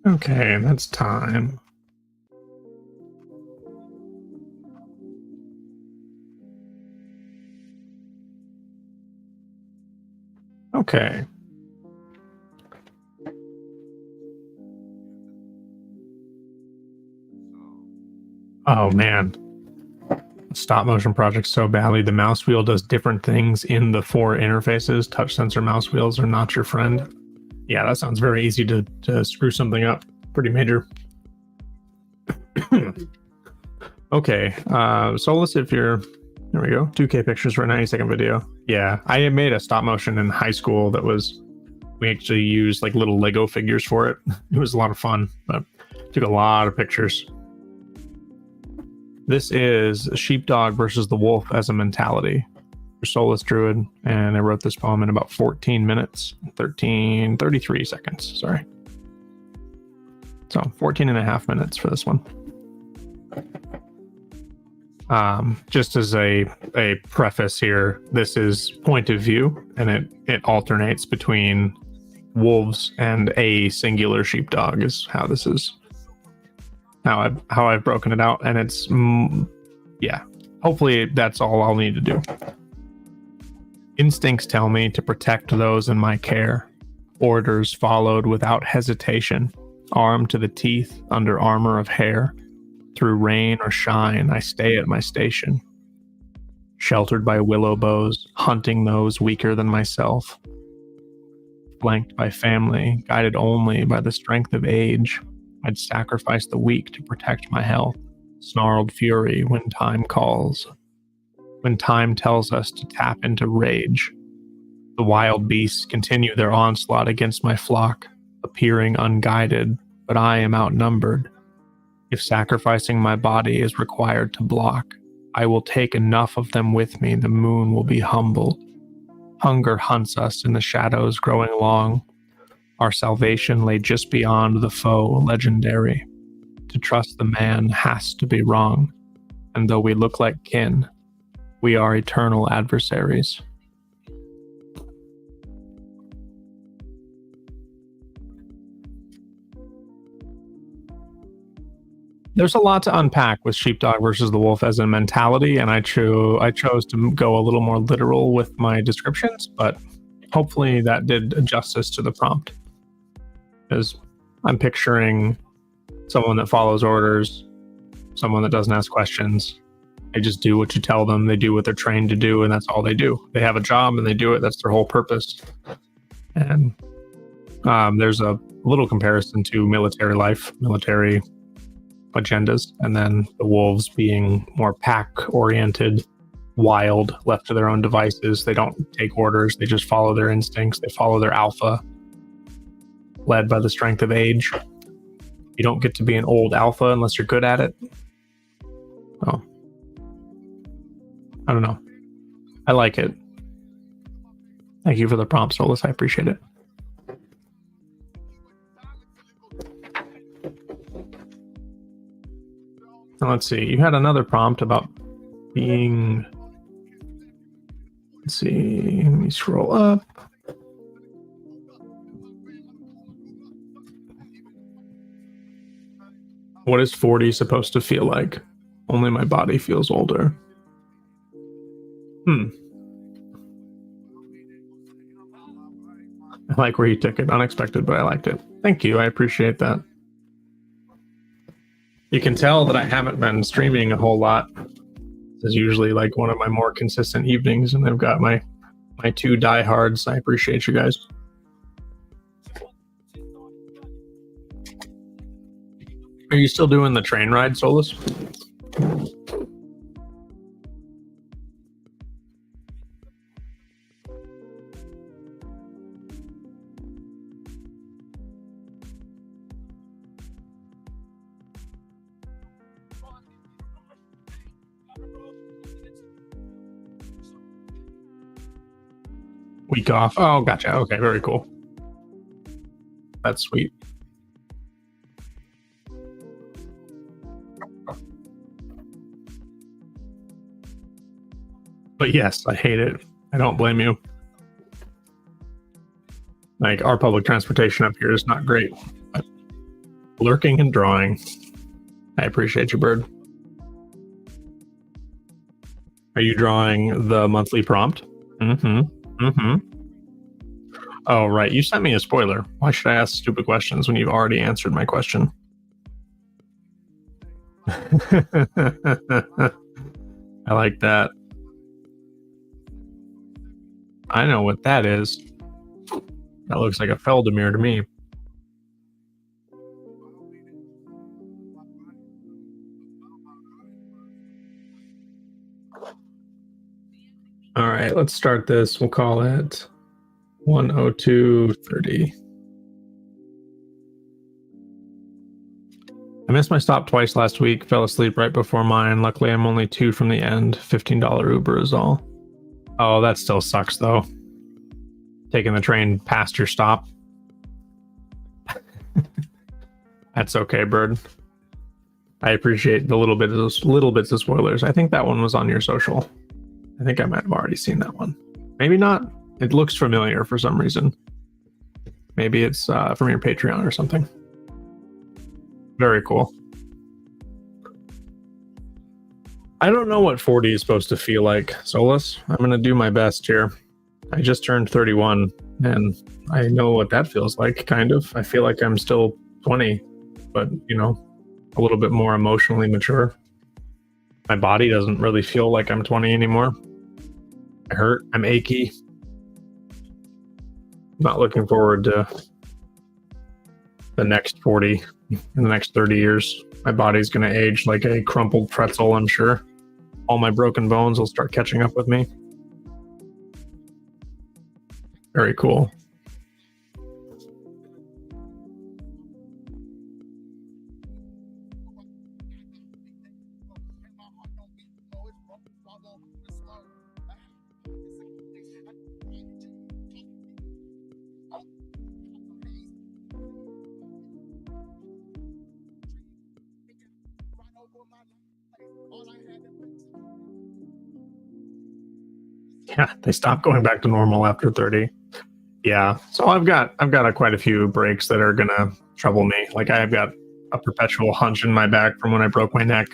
Okay, that's time. Okay. Oh man. Stop motion project so badly. The mouse wheel does different things in the 4 interfaces. Touch sensor mouse wheels are not your friend. Yeah, that sounds very easy to screw something up. Pretty major. Okay, Solus, if you're, there we go, 2K pictures for a 90-second video. Yeah, I had made a stop motion in high school that was, we actually used like little Lego figures for it. It was a lot of fun, but took a lot of pictures. This is Sheepdog versus the Wolf as a mentality. Soulless Druid, and I wrote this poem in about 14 minutes, 33 seconds, sorry. So 14 and a half minutes for this one. Just as a preface here, this is point of view, and it alternates between wolves and a singular sheepdog is how this is. How I've broken it out, and it's yeah. Hopefully that's all I'll need to do. Instincts tell me to protect those in my care. Orders followed without hesitation, armed to the teeth under armor of hair. Through rain or shine, I stay at my station. Sheltered by willow boughs, hunting those weaker than myself. Flanked by family, guided only by the strength of age, I'd sacrifice the weak to protect my health. Snarled fury when time calls. When time tells us to tap into rage. The wild beasts continue their onslaught against my flock, appearing unguided, but I am outnumbered. If sacrificing my body is required to block, I will take enough of them with me the moon will be humbled. Hunger hunts us in the shadows growing long. Our salvation lay just beyond the foe legendary. To trust the man has to be wrong, and though we look like kin, we are eternal adversaries. There's a lot to unpack with Sheepdog versus the Wolf as a mentality, and I chose to go a little more literal with my descriptions, but hopefully that did justice to the prompt. Because I'm picturing someone that follows orders, someone that doesn't ask questions. They just do what you tell them. They do what they're trained to do, and that's all they do. They have a job and they do it. That's their whole purpose. And there's a little comparison to military life, military agendas, and then the wolves being more pack-oriented, wild, left to their own devices. They don't take orders. They just follow their instincts. They follow their alpha, led by the strength of age. You don't get to be an old alpha unless you're good at it. Oh. I don't know. I like it. Thank you for the prompt, Solus. I appreciate it. Now, let's see. You had another prompt about being... Let's see. Let me scroll up. What is 40 supposed to feel like? Only my body feels older. I like where you took it. Unexpected, but I liked it. Thank you. I appreciate that. You can tell that I haven't been streaming a whole lot. This is usually like one of my more consistent evenings, and I've got my two diehards. I appreciate you guys. Are you still doing the train ride, Solus? Week off. Oh, gotcha. Okay, very cool. That's sweet. But yes, I hate it. I don't blame you. Like, our public transportation up here is not great. But Lurking and drawing. I appreciate you, Bird. Are you drawing the monthly prompt? Oh, right. You sent me a spoiler. Why should I ask stupid questions when you've already answered my question? I like that. I know what that is. That looks like a Feldemir to me. All right, let's start this. We'll call it 102.30. I missed my stop twice last week. Fell asleep right before mine. Luckily, I'm only 2 from the end. $15 Uber is all. Oh, that still sucks, though. Taking the train past your stop. That's okay, Bird. I appreciate the little bits of spoilers. I think that one was on your social. I think I might have already seen that one. Maybe not. It looks familiar for some reason. Maybe it's from your Patreon or something. Very cool. I don't know what 40 is supposed to feel like, Solus. I'm going to do my best here. I just turned 31, and I know what that feels like, kind of. I feel like I'm still 20, but, you know, a little bit more emotionally mature. My body doesn't really feel like I'm 20 anymore. I hurt. I'm achy. Not looking forward to the next 40 in the next 30 years. My body's going to age like a crumpled pretzel, I'm sure. All my broken bones will start catching up with me. Very cool. Yeah, they stop going back to normal after 30. Yeah, so I've got quite a few breaks that are gonna trouble me. Like I've got a perpetual hunch in my back from when I broke my neck.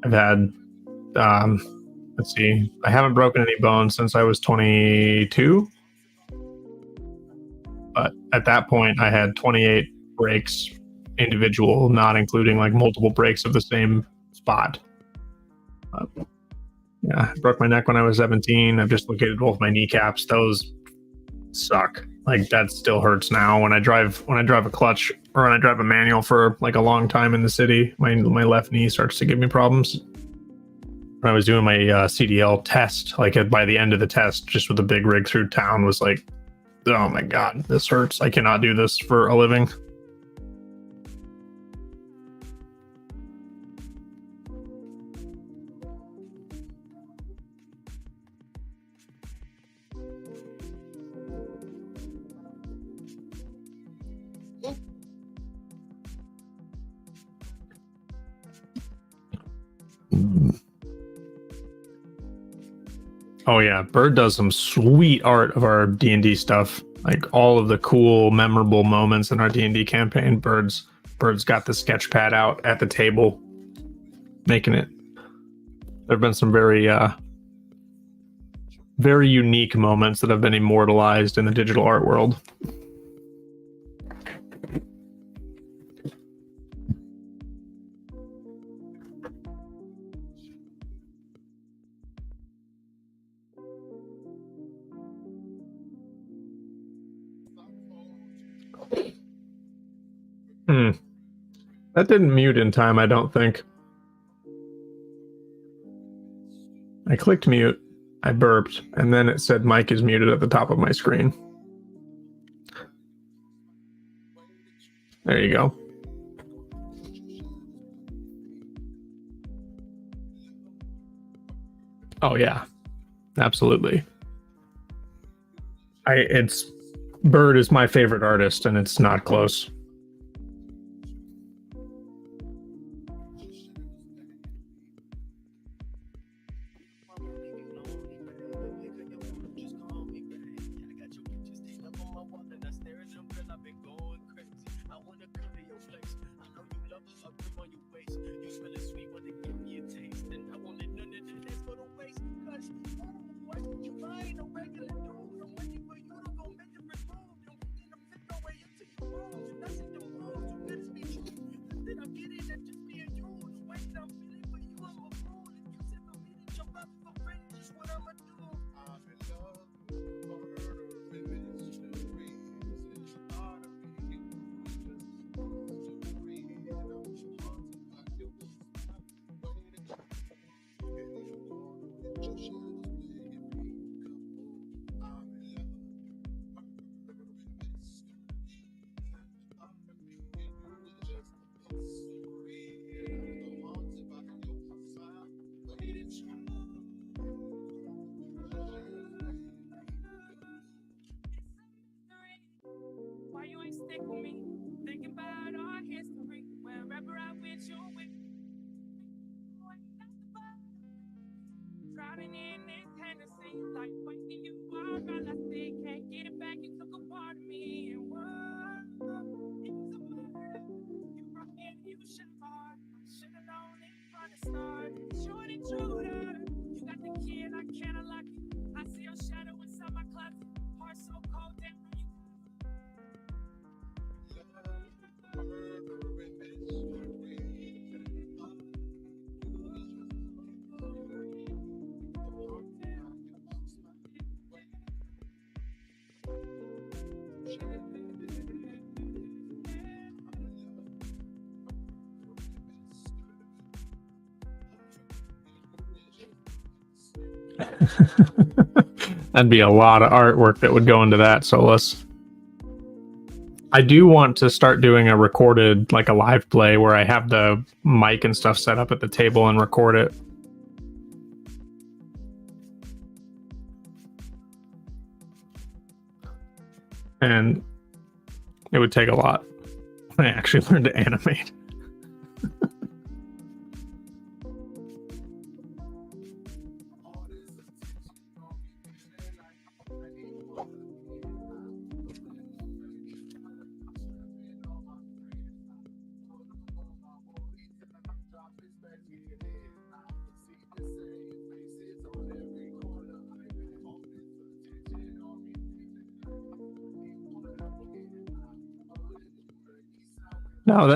I've had, let's see, I haven't broken any bones since I was 22. But at that point, I had 28 breaks individual, not including like multiple breaks of the same spot. Yeah, I broke my neck when I was 17. I've dislocated both my kneecaps. Those suck. Like that still hurts now when I drive a clutch or when I drive a manual for like a long time in the city. My left knee starts to give me problems. When I was doing my CDL test, like by the end of the test, just with a big rig through town, was like, oh my god, this hurts. I cannot do this for a living. Oh yeah, Bird does some sweet art of our D&D stuff. Like all of the cool, memorable moments in our D&D campaign. Bird's got the sketch pad out at the table, making it. There have been some very unique moments that have been immortalized in the digital art world. That didn't mute in time, I don't think. I clicked mute, I burped, and then it said mic is muted at the top of my screen. There you go. Oh yeah, absolutely. Bird is my favorite artist, and it's not close. on your waist. You smelling sweet when they give me a taste. And I wanted none of this for the waste. Cause, why would you mind a regular dude? I'm waiting for you to go make it remove. I'm waiting to fit my way into your rooms. And I see the moves, you better be true. Then I'm getting that just me and you. The way that I'm feeling for you, I'm a fool. If you said for me to jump out for friends, just what I'ma do. I'm in love, murder, mystery. It's part of me, just supposed to read. I'm haunted by your why you ain't stick with me? Thinking about our history. Wherever I went, you with me. Drowning in this Tennessee, like waking you are all I see. Can't get it back, you took a part of me. And what? It was a murder. You brought me and you shot. Should've known it from the start. You're an intruder. You got the key and I can't unlock it. I see your shadow inside my closet. Heart so cold, damn you. That'd be a lot of artwork that would go into that, Solus. I do want to start doing a recorded, like a live play where I have the mic and stuff set up at the table and record it. And it would take a lot. I actually learned to animate.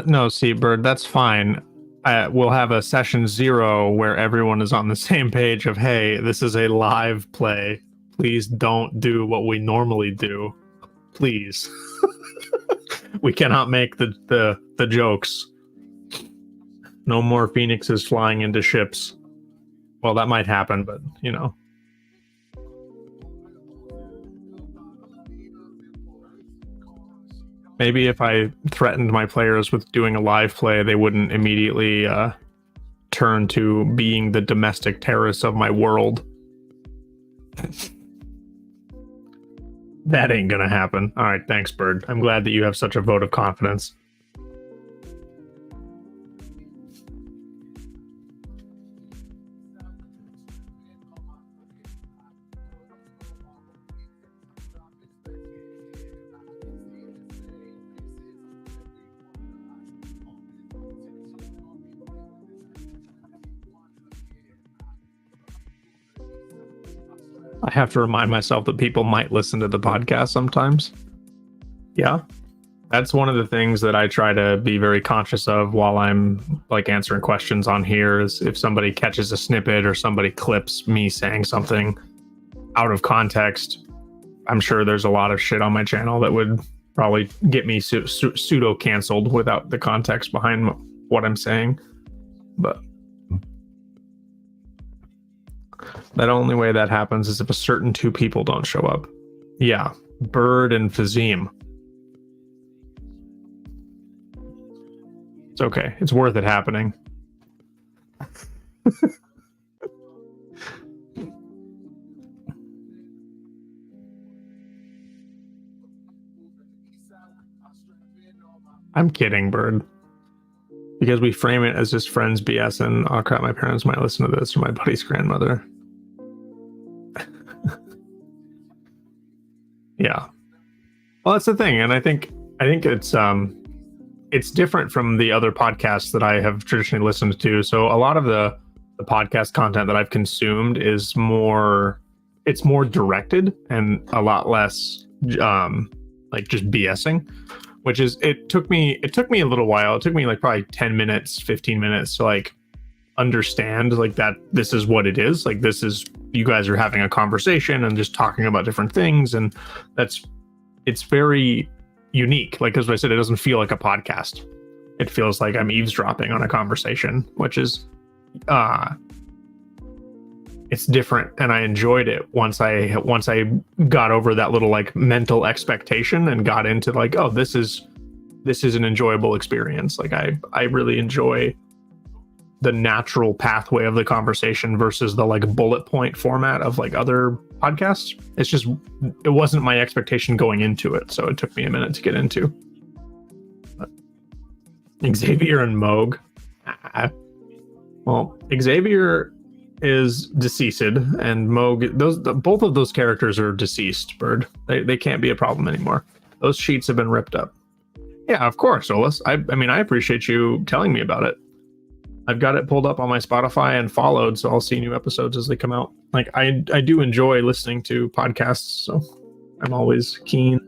No, Seabird, that's fine. We'll have a session 0 where everyone is on the same page of, hey, this is a live play. Please don't do what we normally do. Please. We cannot make the jokes. No more phoenixes flying into ships. Well, that might happen, but, you know. Maybe if I threatened my players with doing a live play, they wouldn't immediately turn to being the domestic terrorists of my world. That ain't gonna happen. All right, thanks, Bird. I'm glad that you have such a vote of confidence. I have to remind myself that people might listen to the podcast sometimes. Yeah. That's one of the things that I try to be very conscious of while I'm like answering questions on here is if somebody catches a snippet or somebody clips me saying something out of context. I'm sure there's a lot of shit on my channel that would probably get me pseudo canceled without the context behind what I'm saying. But that only way that happens is if a certain 2 people don't show up. Yeah, Bird and Fazim. It's okay. It's worth it happening. I'm kidding, Bird. Because we frame it as just friends BS and, oh crap, my parents might listen to this, or my buddy's grandmother. Yeah. Well, that's the thing, and I think it's it's different from the other podcasts that I have traditionally listened to. So a lot of the podcast content that I've consumed is more, it's more directed and a lot less like just BSing, which is, it took me a little while. It took me like probably 10 minutes, 15 minutes to like understand like that this is what it is. Like, this is, you guys are having a conversation and just talking about different things, and it's very unique. Like, as I said, it doesn't feel like a podcast. It feels like I'm eavesdropping on a conversation, which is it's different, and I enjoyed it once I got over that little like mental expectation and got into like, oh, this is an enjoyable experience. Like, I really enjoy the natural pathway of the conversation versus the like bullet point format of like other podcasts. It's just, it wasn't my expectation going into it, so it took me a minute to get into. But Xavier and Moog. Well, Xavier is deceased, and Moog, both of those characters are deceased, Bird. They can't be a problem anymore. Those sheets have been ripped up. Yeah, of course, Olus. I mean, I appreciate you telling me about it. I've got it pulled up on my Spotify and followed, so I'll see new episodes as they come out. Like, I do enjoy listening to podcasts, so I'm always keen.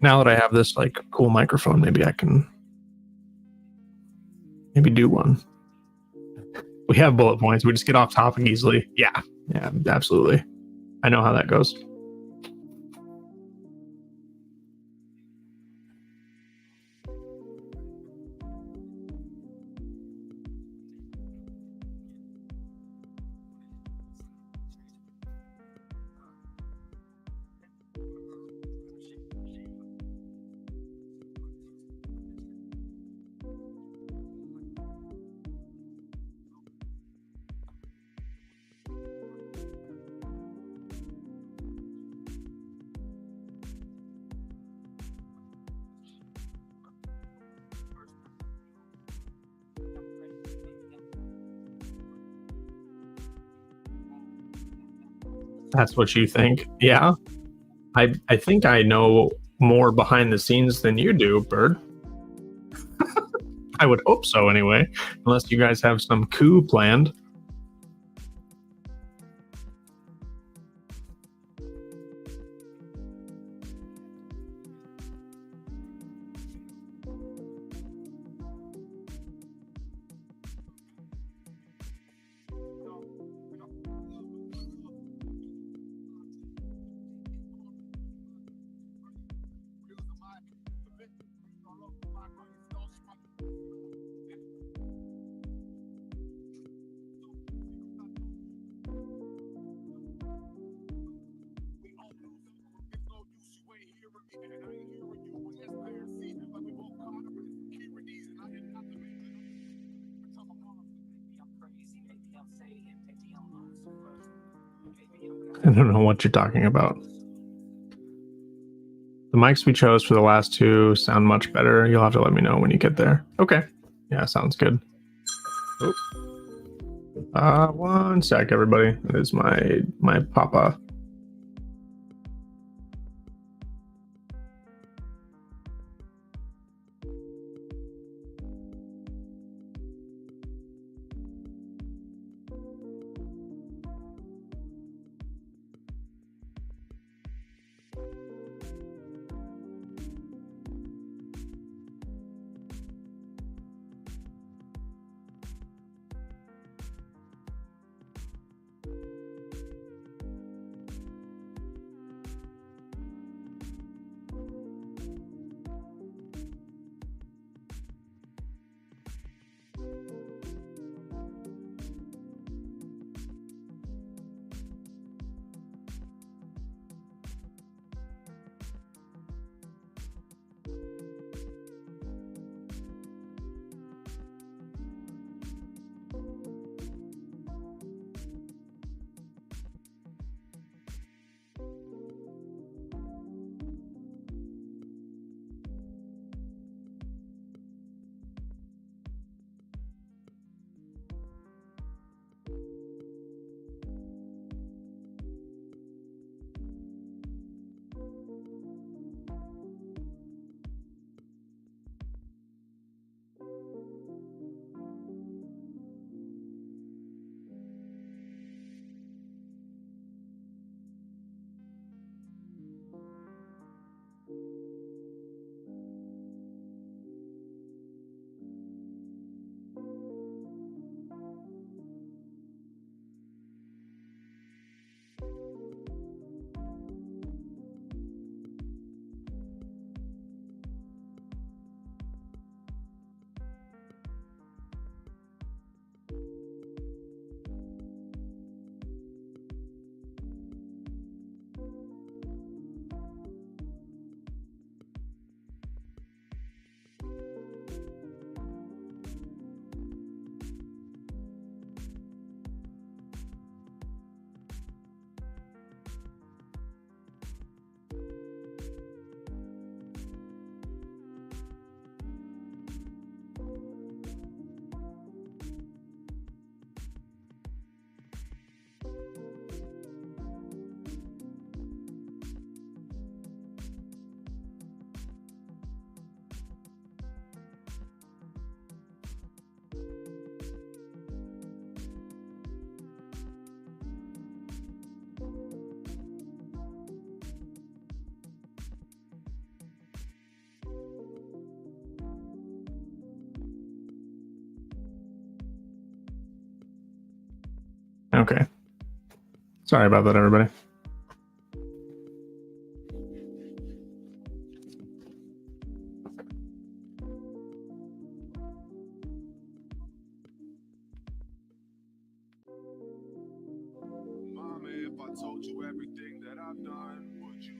Now that I have this like cool microphone, maybe I can do one. We have bullet points. We just get off topic easily. Yeah, absolutely. I know how that goes. That's what you think? Yeah. I think I know more behind the scenes than you do, Bird. I would hope so anyway, unless you guys have some coup planned. I don't know what you're talking about. The mics we chose for the last two sound much better. You'll have to let me know when you get there. Okay. Yeah, sounds good. One sec, everybody. That is my papa. Okay. Sorry about that, everybody. Mama, if I told you everything that I've done, would you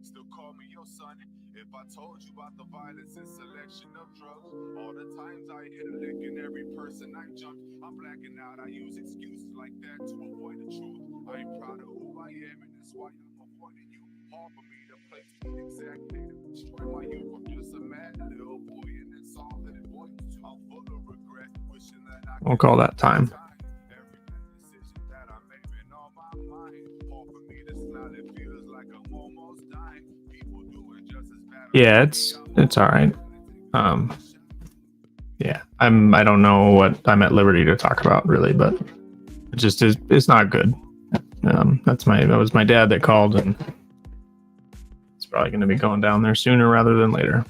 still call me your son? If I told you about the violence and selection of drugs, all the times I hit a lick in every person I jumped, I'm blacking out. I use excuses like that to avoid the truth. I ain't proud of who I am, and that's why I'm avoiding you. Hard for me to place me exactly to destroy my youth. I'm just a mad little boy, and that's all that it boils to. I'm full of regret, wishing that I We'll call that time. every decision that I made been on my mind. Hard for me to smile, it feels like I'm almost dying. People doing just as bad. Yeah, it's all right. Yeah, I don't know what I'm at liberty to talk about really, but it just is. It's not good. That was my dad that called, and it's probably going to be going down there sooner rather than later.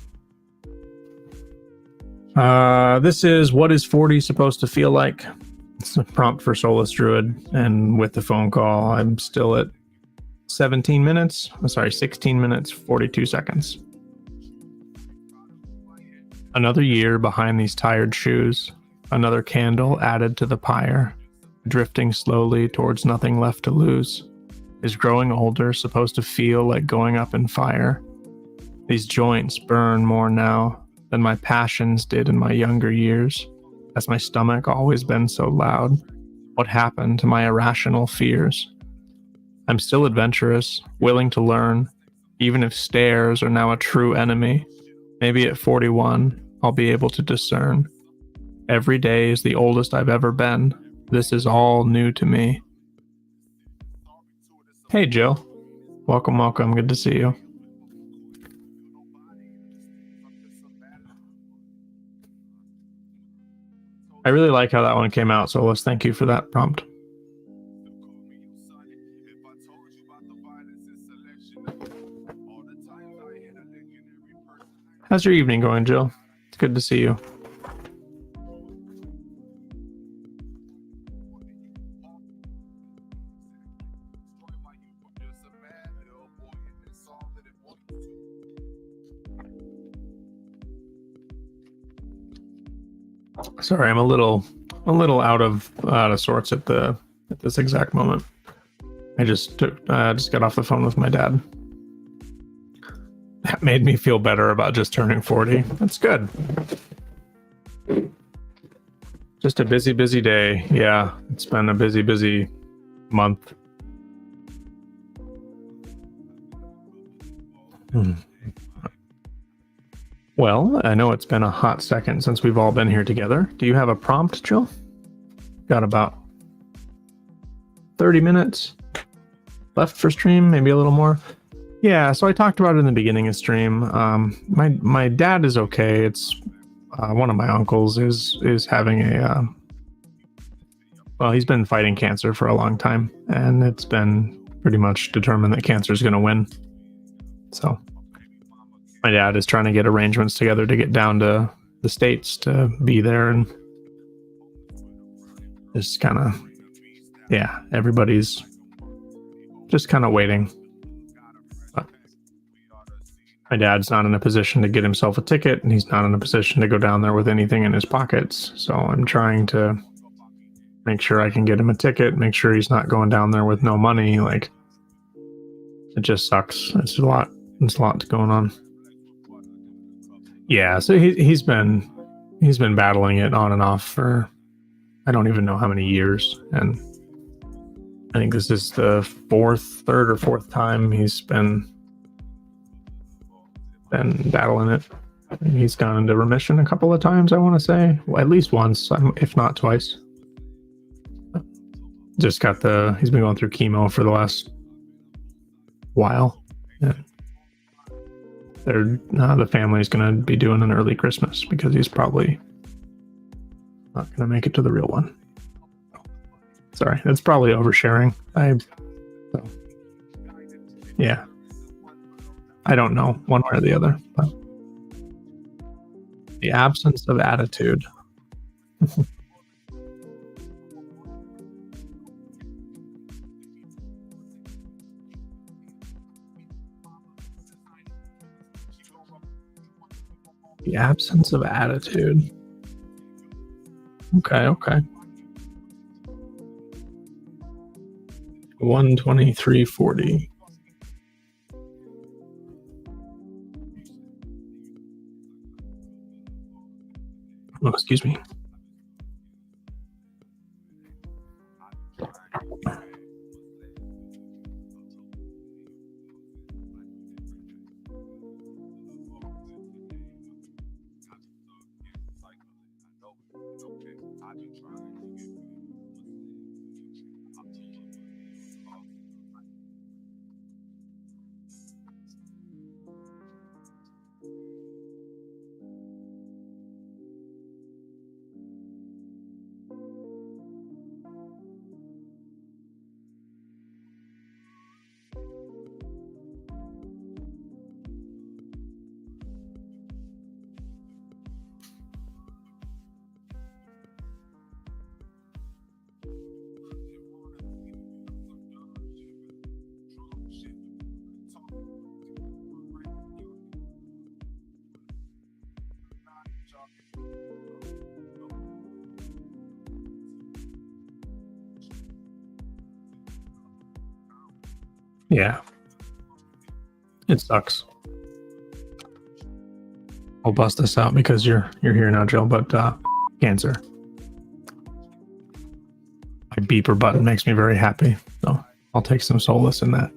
This is What is 40 Supposed to Feel Like? It's a prompt for Soulless Druid, and with the phone call, I'm still at 16 minutes, 42 seconds. Another year behind these tired shoes, another candle added to the pyre, drifting slowly towards nothing left to lose. Is growing older supposed to feel like going up in fire? These joints burn more now than my passions did in my younger years. Has my stomach always been so loud? What happened to my irrational fears? I'm still adventurous, willing to learn, even if stairs are now a true enemy. Maybe at 41, I'll be able to discern. Every day is the oldest I've ever been. This is all new to me. Hey, Jill. Welcome. Good to see you. I really like how that one came out, so let's thank you for that prompt. How's your evening going, Jill? It's good to see you. Sorry, I'm a little out of sorts at this exact moment. I just got off the phone with my dad. That made me feel better about just turning 40. That's good. Just a busy day. Yeah, it's been a busy month. Well, I know it's been a hot second since we've all been here together. Do you have a prompt, Jill? Got about 30 minutes left for stream, maybe a little more. Yeah, so I talked about it in the beginning of stream. My dad is okay. It's one of my uncles is having a well, he's been fighting cancer for a long time, and it's been pretty much determined that cancer is going to win. So my dad is trying to get arrangements together to get down to the States to be there, and just kind of, yeah, everybody's just kind of waiting. But my dad's not in a position to get himself a ticket, and he's not in a position to go down there with anything in his pockets. So I'm trying to make sure I can get him a ticket, make sure he's not going down there with no money. Like, it just sucks. It's a lot going on. Yeah, so he's been battling it on and off for I don't even know how many years, and I think this is the third or fourth time he's been battling it. He's gone into remission a couple of times, I want to say, well, at least once, if not twice. He's been going through chemo for the last while. Yeah. The family's going to be doing an early Christmas because he's probably not going to make it to the real one. Sorry, that's probably oversharing. Yeah. I don't know one way or the other. But the absence of attitude. The absence of attitude. Okay. 123.40. Oh, excuse me. Yeah. It sucks. I'll bust this out because you're here now, Jill, but cancer. My beeper button makes me very happy. So I'll take some solace in that.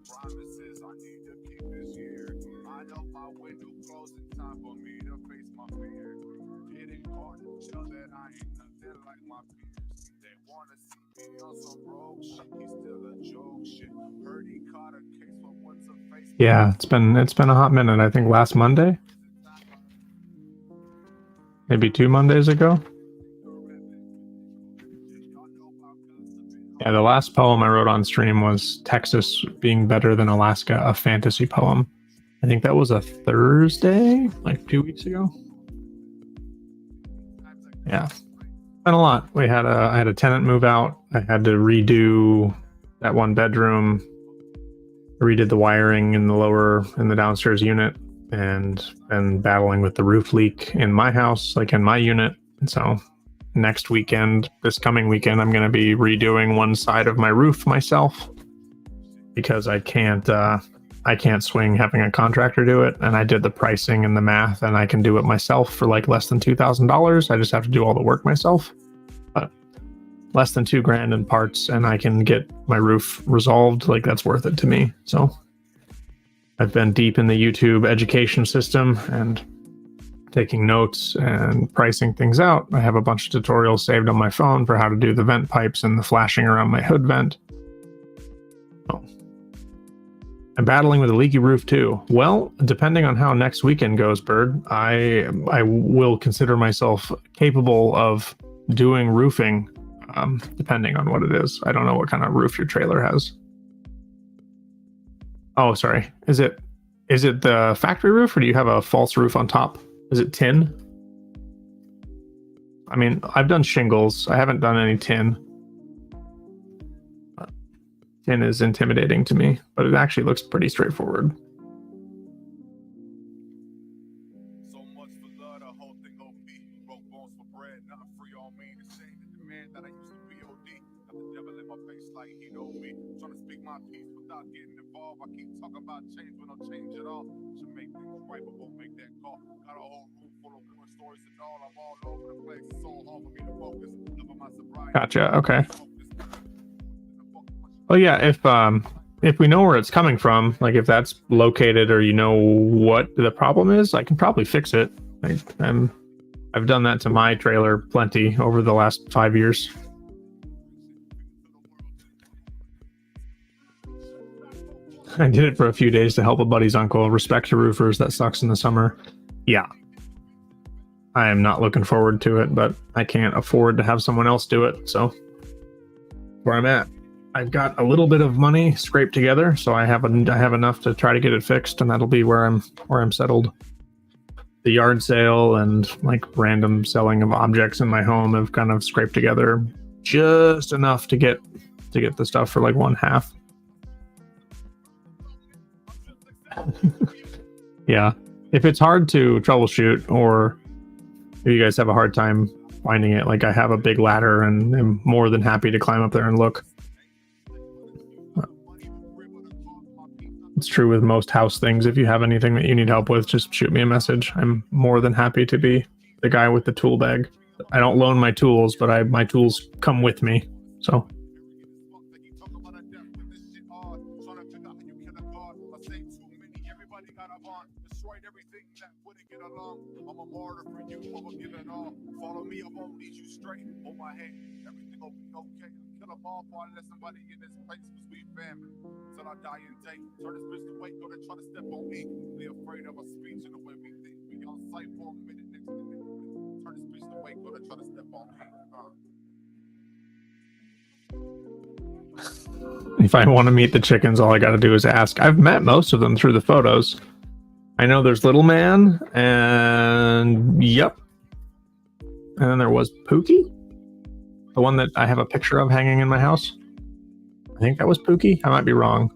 Promises I need to keep this year. I know my window closed in time for me to face my fear. It ain't hard to tell that I ain't nothing like my peers. They wanna see me on some rogue shit. He's still a joke shit. Heard he caught a case for what's a face. Yeah, it's been a hot minute. I think last Monday, maybe 2 Mondays ago. Yeah, the last poem I wrote on stream was Texas Being Better Than Alaska, a fantasy poem. I think that was a Thursday, like 2 weeks ago. Yeah, been a lot. I had a tenant move out. I had to redo that one bedroom. I redid the wiring in the downstairs unit, and been battling with the roof leak in my house, like in my unit. And so this coming weekend, I'm going to be redoing one side of my roof myself because I can't swing having a contractor do it. And I did the pricing and the math, and I can do it myself for like less than $2,000. I just have to do all the work myself, but less than $2,000 in parts, and I can get my roof resolved. Like, that's worth it to me. So I've been deep in the YouTube education system and taking notes and pricing things out. I have a bunch of tutorials saved on my phone for how to do the vent pipes and the flashing around my hood vent. Oh. I'm battling with a leaky roof too. Well, depending on how next weekend goes, Bird, I will consider myself capable of doing roofing, depending on what it is. I don't know what kind of roof your trailer has. Oh, sorry. Is it the factory roof, or do you have a false roof on top? Is it tin? I mean, I've done shingles. I haven't done any tin. Tin is intimidating to me, but it actually looks pretty straightforward. So much for love, the whole thing OP. Broke bones for bread, not free on me. The shame that the man that I used to be OD. Got the devil in my face like he know me. Trying to speak my piece without getting involved. I keep talking about change, but no change at all. Should make things right, but won't make that call. Got a whole room full of war stories and all. I'm all over the place. It's so hard for me to focus. Live on my sobriety. Gotcha. Okay. Well, yeah. If we know where it's coming from, like if that's located or you know what the problem is, I can probably fix it. I've done that to my trailer plenty over the last 5 years. I did it for a few days to help a buddy's uncle. Respect to roofers. That sucks in the summer. Yeah. I am not looking forward to it, but I can't afford to have someone else do it, so where I'm at. I've got a little bit of money scraped together, so I have enough to try to get it fixed, and that'll be where I'm settled. The yard sale and like random selling of objects in my home have kind of scraped together just enough to get the stuff for like one half. Yeah. If it's hard to troubleshoot, or if you guys have a hard time finding it, like I have a big ladder and I'm more than happy to climb up there and look. It's true with most house things. If you have anything that you need help with, just shoot me a message. I'm more than happy to be the guy with the tool bag. I don't loan my tools, but my tools come with me. So I'm a martyr for you, I'm giving all. Follow me, I won't lead you straight. Hold my hand, everything will be okay. Kill them all before I let somebody in this place, cause we family. Till I die in day. Turn this bitch away, go to try to step on me. Be afraid of a speech and the way we think. We on sight for a minute, next minute. Turn this bitch away, go to try to step on me. If I want to meet the chickens, all I got to do is ask. I've met most of them through the photos. I know there's Little Man, and yep. And then there was Pookie, the one that I have a picture of hanging in my house. I think that was Pookie. I might be wrong.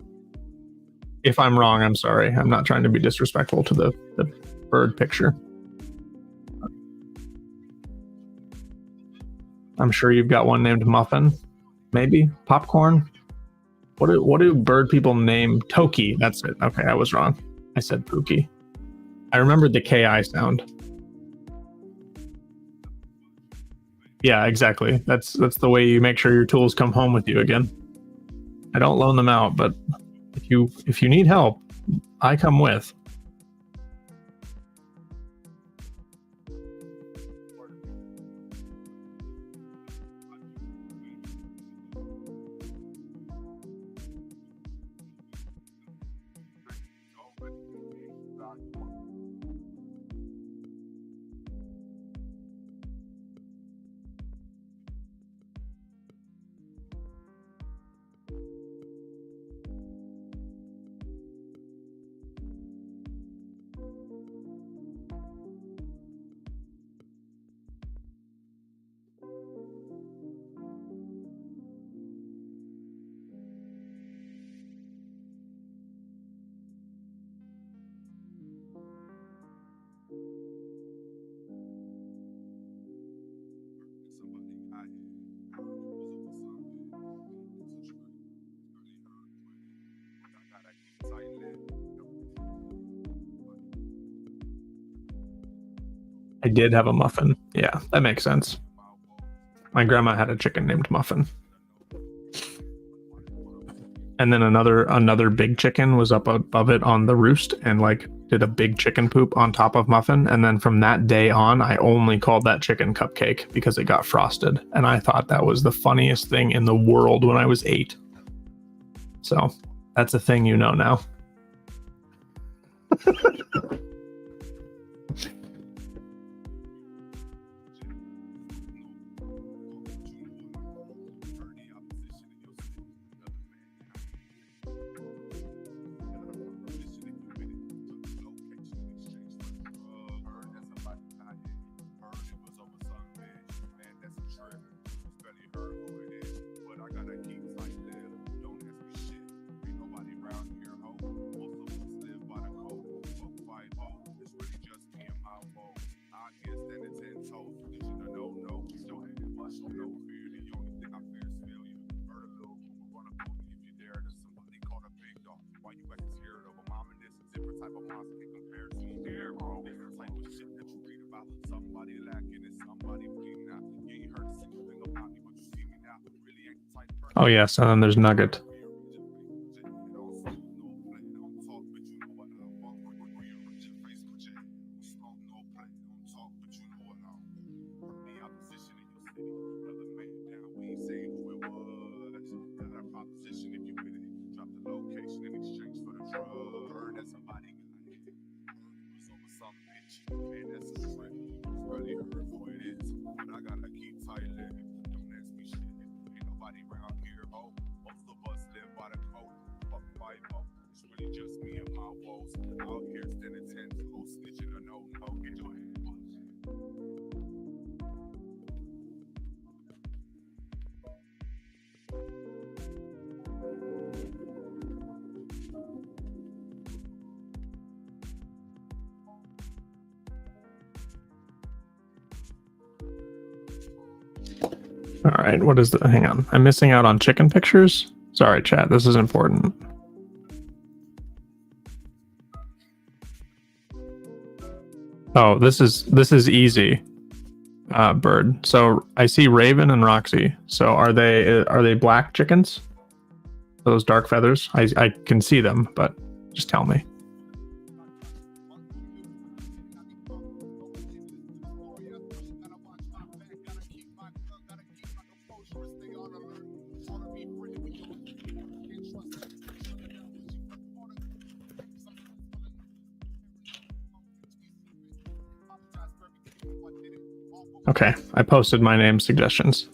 If I'm wrong, I'm sorry. I'm not trying to be disrespectful to the bird picture. I'm sure you've got one named Muffin. Maybe Popcorn. What do bird people name? Toki. That's it. Okay, I was wrong. I said Pookie. I remembered the KI sound. Yeah, exactly. That's the way you make sure your tools come home with you again. I don't loan them out, but if you need help, I come with. I did have a Muffin. Yeah, that makes sense. My grandma had a chicken named Muffin. And then another big chicken was up above it on the roost and like did a big chicken poop on top of Muffin. And then from that day on, I only called that chicken Cupcake because it got frosted. And I thought that was the funniest thing in the world when I was 8. So that's a thing you know now. Oh yes, and then there's Nugget. Man, that's a script. Really hurt for it is. But I gotta keep tight-lipped. Don't ask me shit. Ain't nobody around here, oh. Most of us live by the code. Fuck Bible. It's really just me and my woes. Out here standing 10 toes, snitching or no. Get your hand up. All right, what is the? Hang on, I'm missing out on chicken pictures. Sorry, chat. This is important. Oh, this is easy. Bird. So I see Raven and Roxy. So are they black chickens? Those dark feathers? I can see them, but just tell me. Okay, I posted my name suggestions.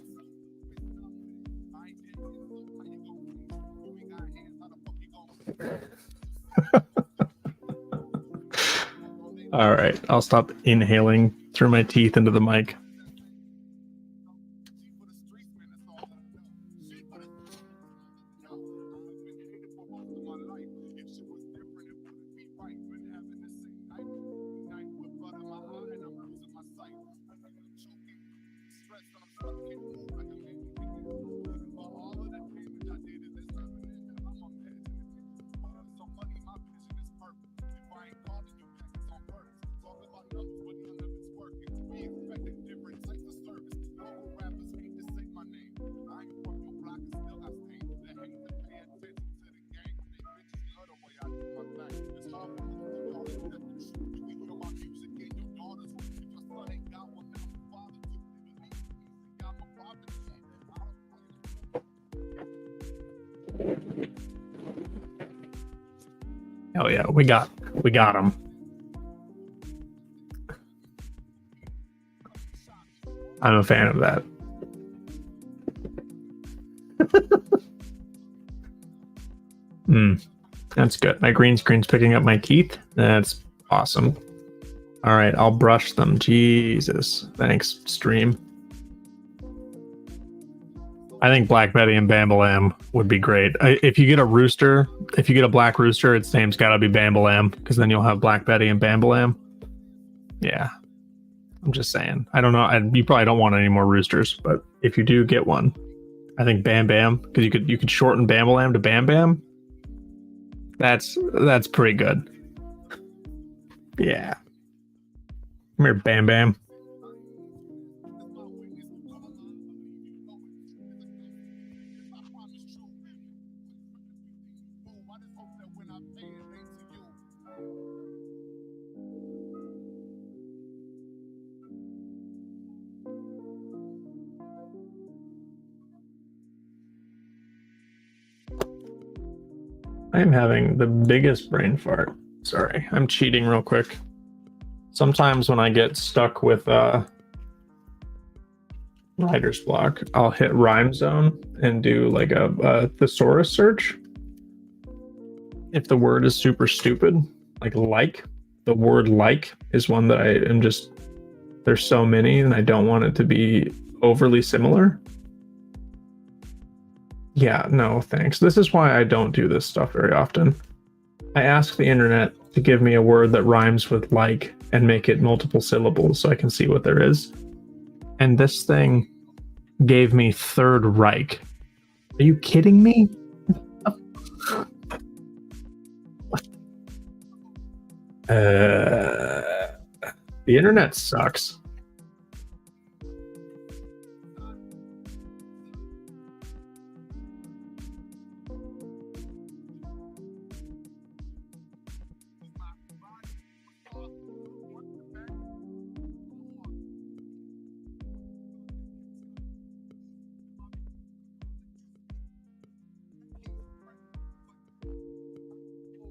All right, I'll stop inhaling through my teeth into the mic. Oh yeah, we got him. I'm a fan of that. That's good. My green screen's picking up my teeth. That's awesome. All right, I'll brush them. Jesus, thanks, stream. I think Black Betty and Bambalam would be great. If you get a rooster, if you get a black rooster, its name's got to be Bambalam, because then you'll have Black Betty and Bambalam. Yeah, I'm just saying. I don't know. You probably don't want any more roosters, but if you do get one, I think Bam Bam, because you could shorten Bambalam to Bam Bam. That's pretty good. Yeah. Come here, Bam Bam. I am having the biggest brain fart. Sorry, I'm cheating real quick. Sometimes when I get stuck with writer's block, I'll hit Rhyme Zone and do like a thesaurus search. If the word is super stupid, like, the word like is one that I am just, there's so many and I don't want it to be overly similar. Yeah, no, thanks. This is why I don't do this stuff very often. I ask the internet to give me a word that rhymes with like and make it multiple syllables so I can see what there is. And this thing gave me Third Reich. Are you kidding me? What? The internet sucks.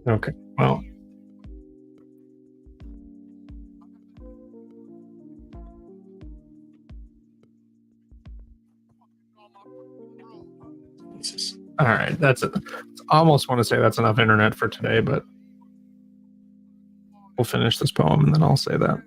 Okay, well, All right, that's it. Almost want to say that's enough internet for today, but we'll finish this poem and then I'll say that.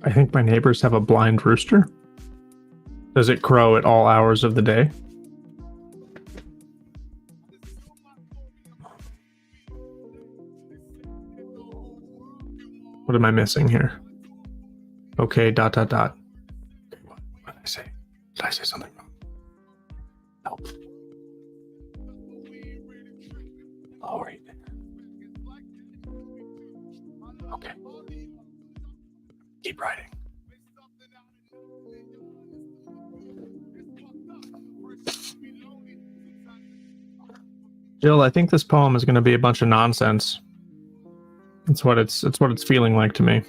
I think my neighbors have a blind rooster. Does it crow at all hours of the day? What am I missing here? Okay, dot, dot, dot. What did I say? Did I say something wrong? Help. All right. Okay. Keep writing. Jill, I think this poem is going to be a bunch of nonsense. It's what it's feeling like to me.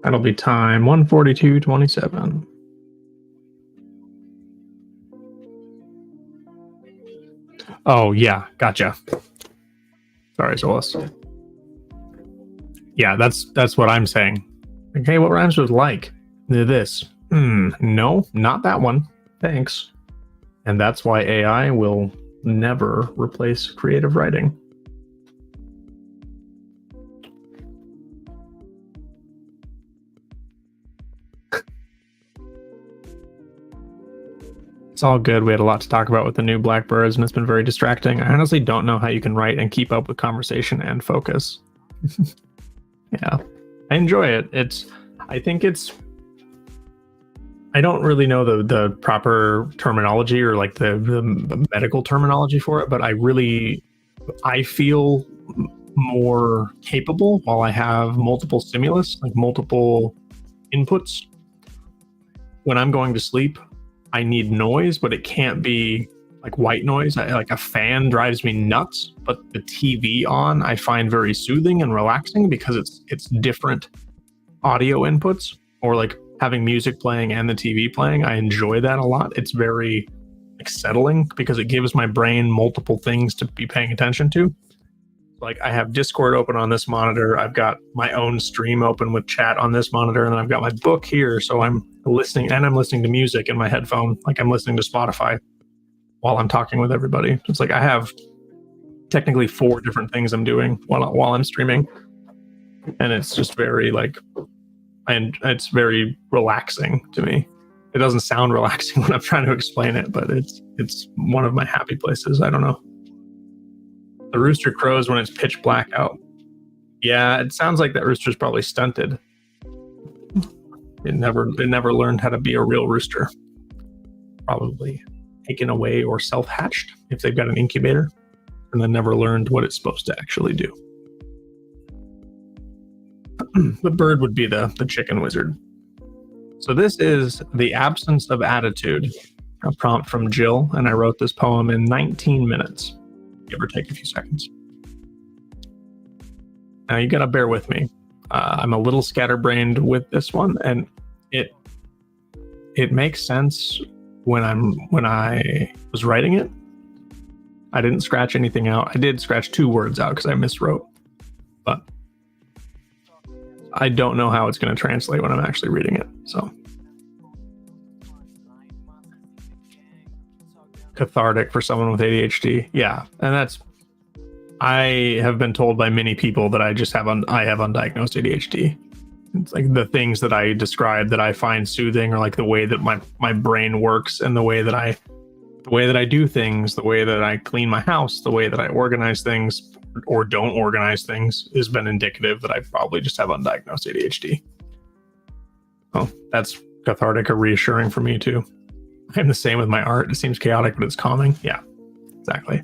That'll be time 1:42:27. Oh yeah, gotcha. Sorry, Solus. Yeah, that's what I'm saying. Okay, what rhymes with like? This. No, not that one. Thanks. And that's why AI will never replace creative writing. It's all good. We had a lot to talk about with the new Blackbirds, and it's been very distracting. I honestly don't know how you can write and keep up with conversation and focus. Yeah, I enjoy it. I don't really know the proper terminology or like the medical terminology for it, but I feel more capable while I have multiple stimulus, like multiple inputs. When I'm going to sleep, I need noise, but it can't be like white noise. Like a fan drives me nuts, but the TV on I find very soothing and relaxing because it's different audio inputs, or like having music playing and the TV playing. I enjoy that a lot. It's very like settling because it gives my brain multiple things to be paying attention to. Like I have Discord open on this monitor. I've got my own stream open with chat on this monitor, and then I've got my book here. So I'm listening, and I'm listening to music in my headphone. Like I'm listening to Spotify while I'm talking with everybody. It's like I have technically 4 different things I'm doing while I'm streaming, and it's just very like, and it's very relaxing to me. It doesn't sound relaxing when I'm trying to explain it, but it's one of my happy places. I don't know. The rooster crows when it's pitch black out. Yeah, it sounds like that rooster's probably stunted. It never learned how to be a real rooster. Probably taken away or self-hatched if they've got an incubator, and then never learned what it's supposed to actually do. The bird would be the chicken wizard. So this is The Absence of Attitude, a prompt from Jill, and I wrote this poem in 19 minutes, give or take a few seconds. Now you gotta bear with me. I'm a little scatterbrained with this one, and it makes sense when I was writing it. I didn't scratch anything out. I did scratch 2 words out because I miswrote, but I don't know how it's going to translate when I'm actually reading it. So cathartic for someone with ADHD. Yeah. And I have been told by many people that I have undiagnosed ADHD. It's like the things that I describe that I find soothing, or like the way that my brain works, and the way that I do things, the way that I clean my house, the way that I organize things or don't organize things has been indicative that I probably just have undiagnosed ADHD. Oh, that's cathartic or reassuring for me too. I'm the same with my art. It seems chaotic, but it's calming. Yeah, exactly.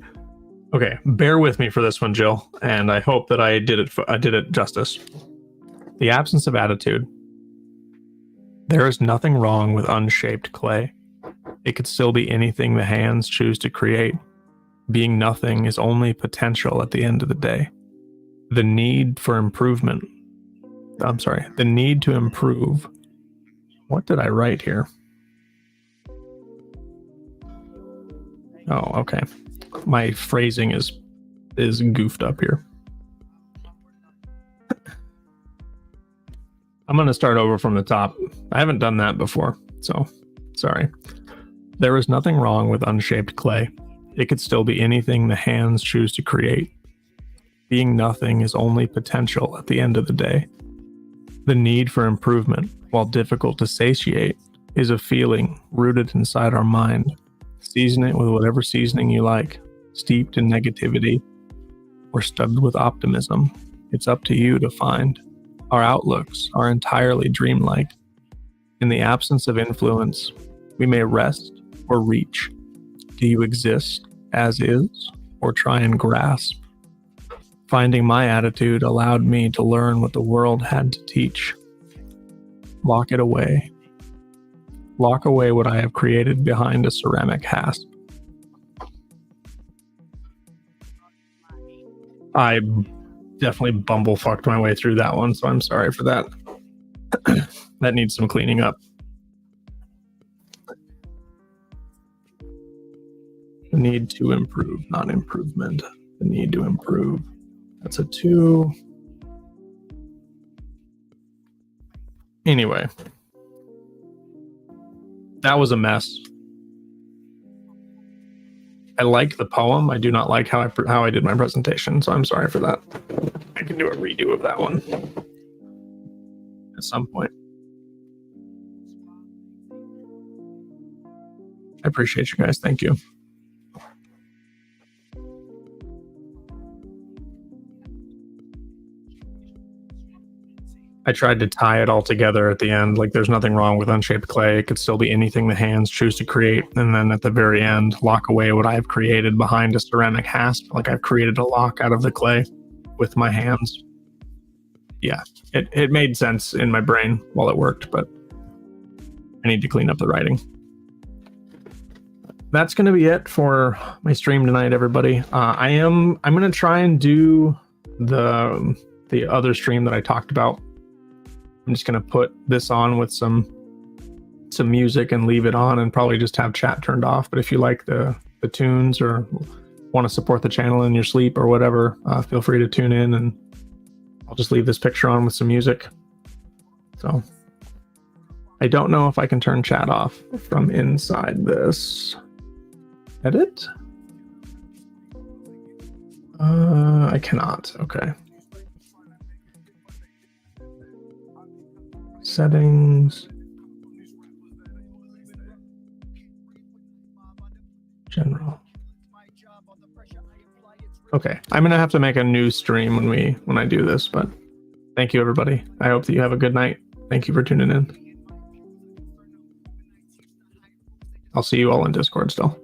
Okay, bear with me for this one, Jill, and I hope that I did it justice. The absence of attitude. There is nothing wrong with unshaped clay. It could still be anything the hands choose to create. Being nothing is only potential at the end of the day. The need to improve. What did I write here? Oh, okay. My phrasing is goofed up here. I'm going to start over from the top. I haven't done that before, so sorry. There is nothing wrong with unshaped clay. It could still be anything the hands choose to create. Being nothing is only potential at the end of the day. The need for improvement, while difficult to satiate, is a feeling rooted inside our mind. Season it with whatever seasoning you like, steeped in negativity or studded with optimism. It's up to you to find. Our outlooks are entirely dreamlike. In the absence of influence, we may rest or reach. Do you exist as is, or try and grasp? Finding my attitude allowed me to learn what the world had to teach. Lock it away. Lock away what I have created behind a ceramic hasp. I definitely bumblefucked my way through that one, so I'm sorry for that. That needs some cleaning up. The need to improve, not improvement. The need to improve. That's a 2. Anyway. That was a mess. I like the poem. I do not like how I did my presentation, so I'm sorry for that. I can do a redo of that one at some point. I appreciate you guys. Thank you. I tried to tie it all together at the end. Like, there's nothing wrong with unshaped clay. It could still be anything the hands choose to create. And then at the very end, lock away what I've created behind a ceramic hasp. Like, I've created a lock out of the clay with my hands. Yeah, it made sense in my brain while it worked, but I need to clean up the writing. that's going to be it for my stream tonight, everybody. I'm going to try and do the other stream that I talked about. I'm just going to put this on with some music and leave it on, and probably just have chat turned off. But if you like the tunes or want to support the channel in your sleep or whatever, feel free to tune in, and I'll just leave this picture on with some music. So I don't know if I can turn chat off from inside this. Edit? I cannot. Okay. Settings. General. Okay, I'm gonna have to make a new stream when I do this, but thank you, everybody. I hope that you have a good night. Thank you for tuning in. I'll see you all in Discord still.